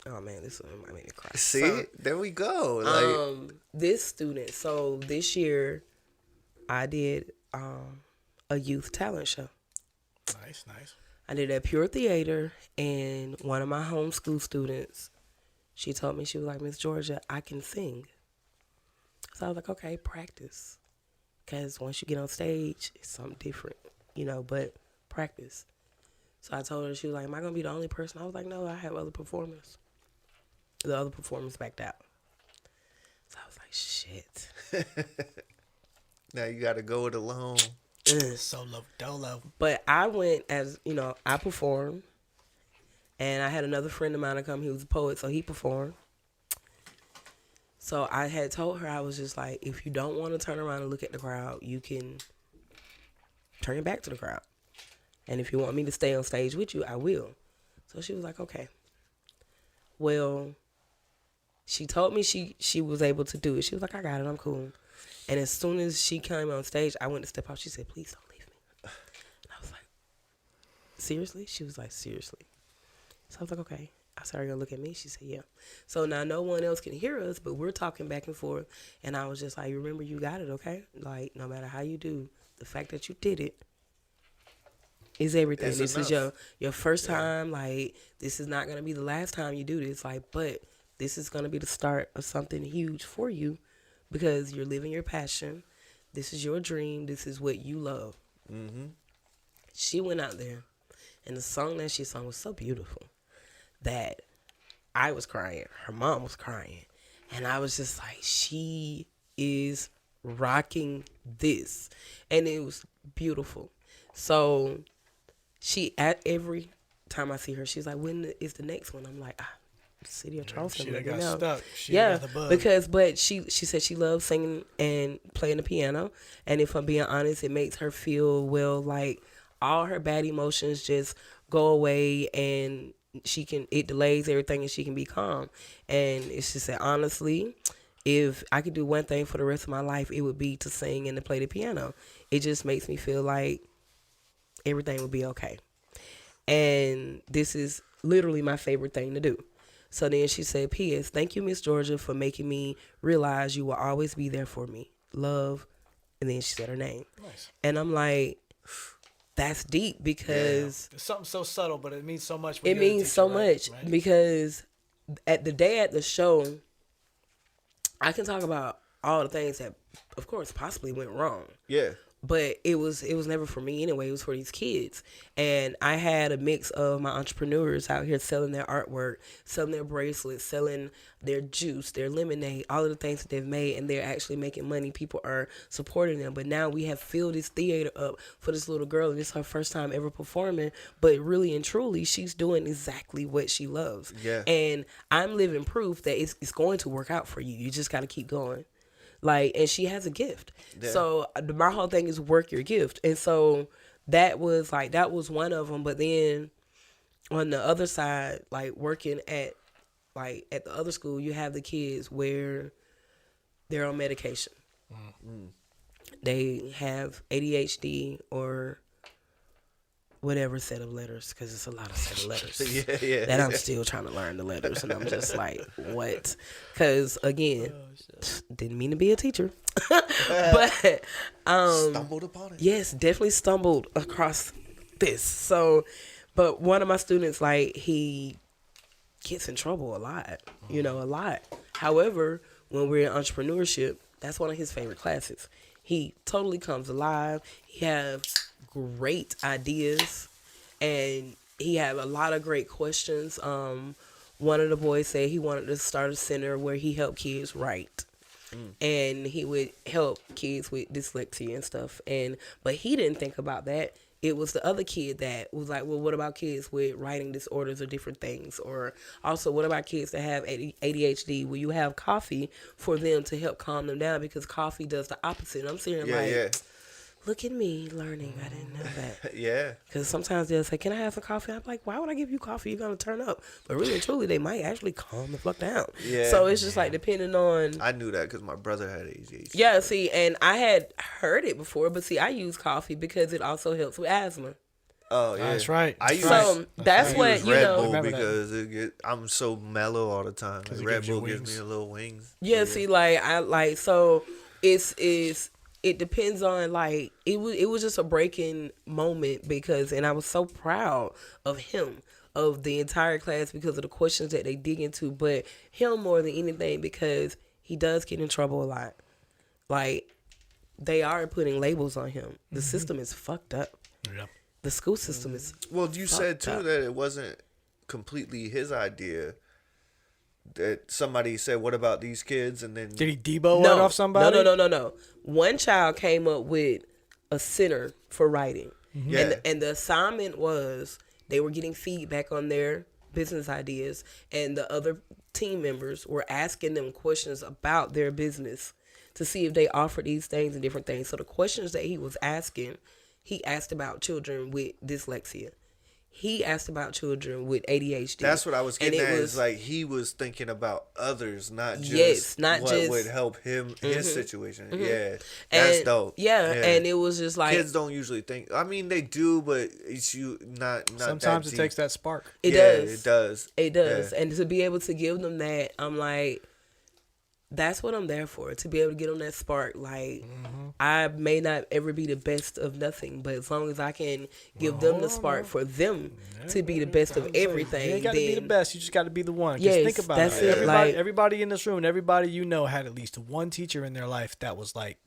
man, this one might make me cry. See, there we go. Like, this student. So this year, I did a youth talent show. Nice. I did at Pure Theater, and one of my homeschool students, she told me, she was like, Miss Georgia, I can sing. So I was like, okay, practice. Because once you get on stage, it's something different, you know, but practice. So I told her, she was like, am I going to be the only person? I was like, no, I have other performers. The other performers backed out. So I was like, shit. Now you got to go it alone. Solo, dolo. But I went as, you know, I performed. And I had another friend of mine to come. He was a poet, so he performed. So I had told her, I was just like, if you don't want to turn around and look at the crowd, you can turn your back to the crowd. And if you want me to stay on stage with you, I will. So she was like, okay. Well, she told me she was able to do it. She was like, I got it, I'm cool. And as soon as she came on stage, I went to step out. She said, please don't leave me. And I was like, seriously? She was like, seriously. So I was like, okay. I said, are you going to look at me? She said, yeah. So now no one else can hear us, but we're talking back and forth. And I was just like, remember, you got it, okay? Like, no matter how you do, the fact that you did it is everything. It's this enough. is your first time. Like, this is not going to be the last time you do this. Like, but this is going to be the start of something huge for you because you're living your passion. This is your dream. This is what you love. Mm-hmm. She went out there, and the song that she sung was so beautiful that I was crying. Her mom was crying. And I was just like, she is rocking this. And it was beautiful. So she, at every time I see her, she's like, when is the next one? I'm like, City of Charleston. She got stuck. She yeah, got the bug. but she said she loves singing and playing the piano. And if I'm being honest, it makes her feel, well, like all her bad emotions just go away, and it delays everything, and she can be calm. And it's just that, honestly, if I could do one thing for the rest of my life, it would be to sing and to play the piano. It just makes me feel like everything will be okay. And this is literally my favorite thing to do. So then she said, P.S. Thank you, Miss Georgia, for making me realize you will always be there for me. Love. And then she said her name. Nice. And I'm like, that's deep, because it's something so subtle, but it means so much. It means so much, right? Because at the show, I can talk about all the things that, of course, possibly went wrong. Yeah. but it was never for me anyway. It was for these kids. And I had a mix of my entrepreneurs out here selling their artwork, selling their bracelets, selling their juice, their lemonade, all of the things that they've made, and they're actually making money. People are supporting them. But now we have filled this theater up for this little girl, and it's her first time ever performing. But really and truly, she's doing exactly what she loves. Yeah. And I'm living proof that it's going to work out for you. You just got to keep going. Like, and she has a gift. Yeah. So my whole thing is work your gift. And so that was one of them. But then on the other side, like working at the other school, you have the kids where they're on medication. Mm-hmm. They have ADHD or whatever set of letters, because it's a lot of set of letters that I'm still trying to learn the letters, and I'm just like, what? Because again, didn't mean to be a teacher, but stumbled upon it. Yes, definitely stumbled across this. So, but one of my students, like, he gets in trouble a lot, a lot. However, when we're in entrepreneurship, that's one of his favorite classes. He totally comes alive. He has great ideas, and he had a lot of great questions. One of the boys said he wanted to start a center where he helped kids write, and he would help kids with dyslexia and stuff. But he didn't think about that. It was the other kid that was like, well, what about kids with writing disorders or different things? Or also, what about kids that have ADHD? Will you have coffee for them to help calm them down? Because coffee does the opposite. I'm sitting look at me learning. I didn't know that. Yeah. Because sometimes they'll say, can I have some coffee? I'm like, why would I give you coffee? You're going to turn up. But really and truly, they might actually calm the fuck down. Yeah. So it's just like depending on. I knew that because my brother had ADHD. Yeah, see, and I had heard it before, but see, I use coffee because it also helps with asthma. Oh, yeah. That's right. That's what, Red Bull because I'm so mellow all the time. Like Red Bull gives me a little wings. Yeah, see, so it depends on, like, it was just a breaking moment and I was so proud of him, of the entire class, because of the questions that they dig into, but him more than anything because he does get in trouble a lot. Like, they are putting labels on him. The system is fucked up. Yeah. The school system is Well, you said, too, that it wasn't completely his idea. That somebody said, what about these kids? And then did he Debo it off somebody? No. One child came up with a center for writing. Mm-hmm. Yeah. And the assignment was they were getting feedback on their business ideas, and the other team members were asking them questions about their business to see if they offered these things and different things. So the questions that he was asking, he asked about children with dyslexia. He asked about children with ADHD. That's what I was getting at. Is like he was thinking about others, not just what would help him, his situation. Mm-hmm. Yeah, that's dope. Yeah, and it was just like kids don't usually think. I mean, they do, but it's not. Sometimes it takes that spark. It does. Yeah. And to be able to give them that, I'm like, that's what I'm there for, to be able to get on that spark. Like, I may not ever be the best of nothing, but as long as I can give them the spark for them to be the best of everything. You ain't got to be the best. You just got to be the one. Yes, just think about it. Everybody in this room, everybody you know had at least one teacher in their life that was like,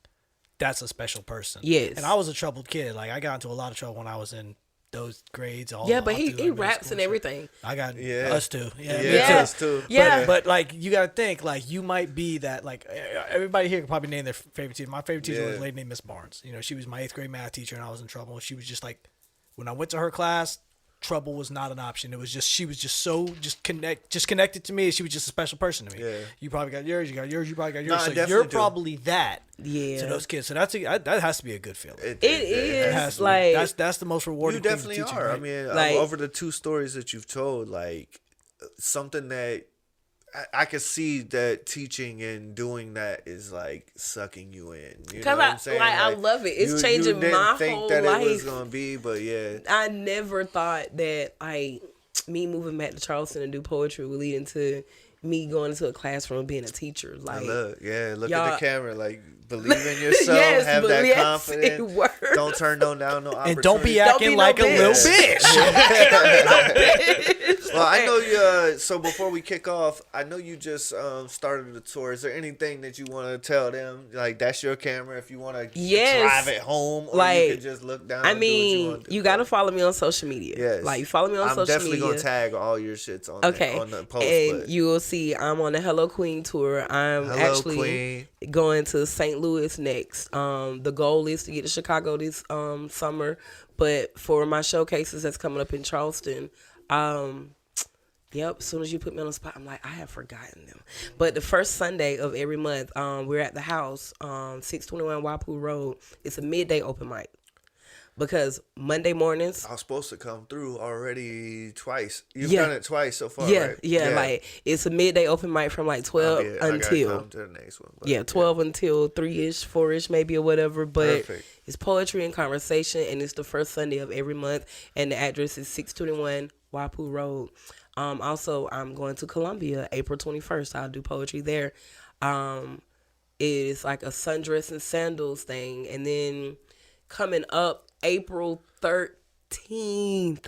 that's a special person. Yes. And I was a troubled kid. Like, I got into a lot of trouble when I was in those grades. But he raps and everything. I got us too. Us too. Yeah. But like, you got to think, like, you might be that, like, everybody here could probably name their favorite teacher. My favorite teacher was a lady named Miss Barnes. She was my 8th grade math teacher, and I was in trouble. She was just like, when I went to her class, trouble was not an option. It was just, she was just so connected to me. She was just a special person to me. Yeah. You probably got yours. You got yours. You probably got yours. So you're probably that to those kids. So that has to be a good feeling. It is like that's the most rewarding. You definitely thing are. Right? I mean, like, over the 2 stories that you've told, like something that I could see that teaching and doing that is like sucking you in. You know what I'm saying? I love it. It's changing my whole life. You didn't think that it was gonna be, but yeah. I never thought that me moving back to Charleston and do poetry would lead into me going into a classroom being a teacher. Like, look at the camera, like believe in yourself, have that confidence. Don't turn down no opportunity. And don't be acting like a little bitch. Well, I know you. So before we kick off, I know you just started the tour. Is there anything that you want to tell them? Like, that's your camera. If you want to drive it home, or you can just look down. I mean, you got to follow me on social media. Yes. Like, you follow me on social media. I'm definitely gonna tag all your shits on the post. And you will see I'm on the Hello Queen tour. I'm actually going to St. Louis next. The goal is to get to Chicago this summer, but for my showcases that's coming up in Charleston, as soon as you put me on the spot, I'm like, I have forgotten them. But the first Sunday of every month, we're at the house, 621 Wypipo Road. It's a midday open mic. Because Monday mornings, I was supposed to come through already twice. You've done it twice so far, right? Yeah, like it's a midday open mic from like 12 until come to the next one, 12 until 3ish, 4ish maybe or whatever. But it's poetry and conversation, and it's the first Sunday of every month, and the address is 621 Wypipo Road. Also, I'm going to Columbia April 21st. I'll do poetry there. It's like a sundress and sandals thing, and then coming up April 13th,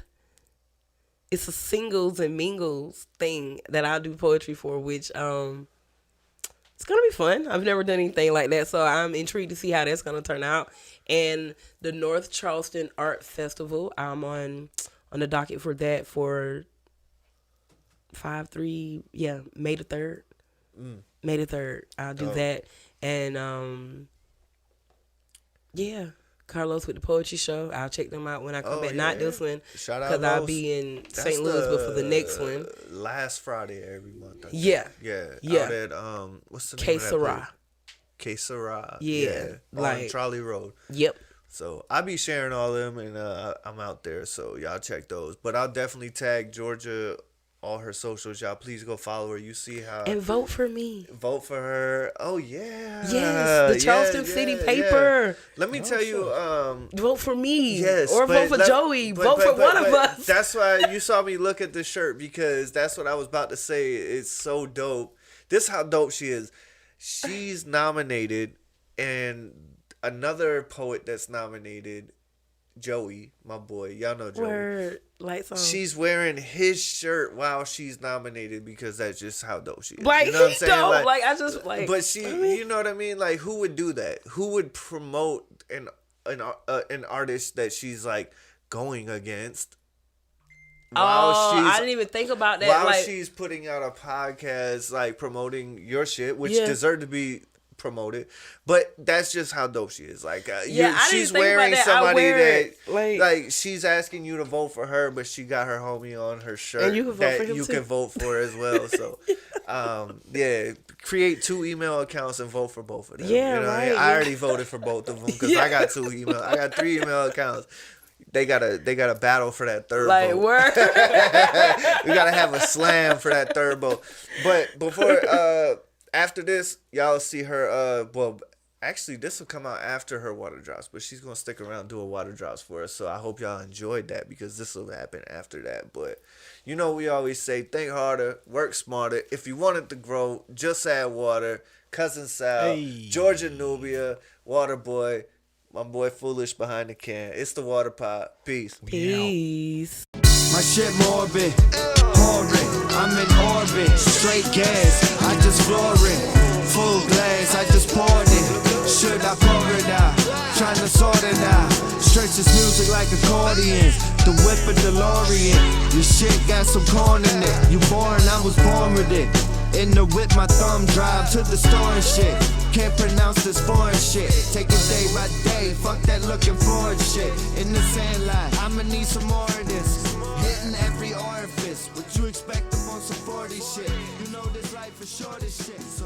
it's a singles and mingles thing that I'll do poetry for, which it's gonna be fun. I've never done anything like that, so I'm intrigued to see how that's gonna turn out. And the North Charleston Art Festival, I'm on the docket for that for May the 3rd. May the 3rd, I'll do that. And Carlos with the poetry show. I'll check them out when I come back. Not this one, because I'll be in St. Louis, but for the next one, last Friday every month. Yeah. Out at what's the name of that place? Quesara. Yeah, on Trolley Road. Yep. So I'll be sharing all of them, and I'm out there, so y'all check those. But I'll definitely tag Georgia. All her socials, y'all please go follow her. You see how and vote for me. Vote for her. Oh yeah. Yes, the Charleston City paper. Let me tell you, vote for me. Yes, or vote for Joey. Vote for one of us. That's why you saw me look at the shirt, because that's what I was about to say. It's so dope. This is how dope she is. She's nominated, and another poet that's nominated, Joey, my boy. Y'all know Joey. Word. Lights on. She's wearing his shirt while she's nominated, because that's just how dope she is. Like, you know what I'm saying? Dope. Like, I just like. But you know what I mean? Like, who would do that? Who would promote an artist that she's like going against? I didn't even think about that. While she's putting out a podcast, like promoting your shit, which deserved to be promoted, but that's just how dope she is. Like, she's wearing somebody that like she's asking you to vote for her, but she got her homie on her shirt and you can vote for him can vote for as well. So, create 2 email accounts and vote for both of them. Yeah, you know, I already voted for both of them, because I got 2 email. I got 3 email accounts. They gotta battle for that third vote. Word. We gotta have a slam for that third vote. But before after this, y'all see her. Actually, this will come out after her water drops, but she's gonna stick around and do a water drops for us. So I hope y'all enjoyed that, because this will happen after that. But you know, we always say, think harder, work smarter. If you want it to grow, just add water. Cousin Sal, Georgia Nubia, Water Boy, my boy Foolish behind the can. It's the Water Pot. Peace. My shit morbid, horrid. I'm in orbit, straight gas. I just floor it, full glass. I just poured it. Should I pour it out? Trying to sort it out. Stretch this music like accordions. The whip of DeLorean. Your shit got some corn in it. You born, I was born with it. In the whip, my thumb drive to the store and shit. Can't pronounce this foreign shit. Take it day by day. Fuck that looking forward shit. In the sand line, I'ma need some more of this. Hitting every orifice. What you expect up on some 40 shit? You know this life is short as shit. So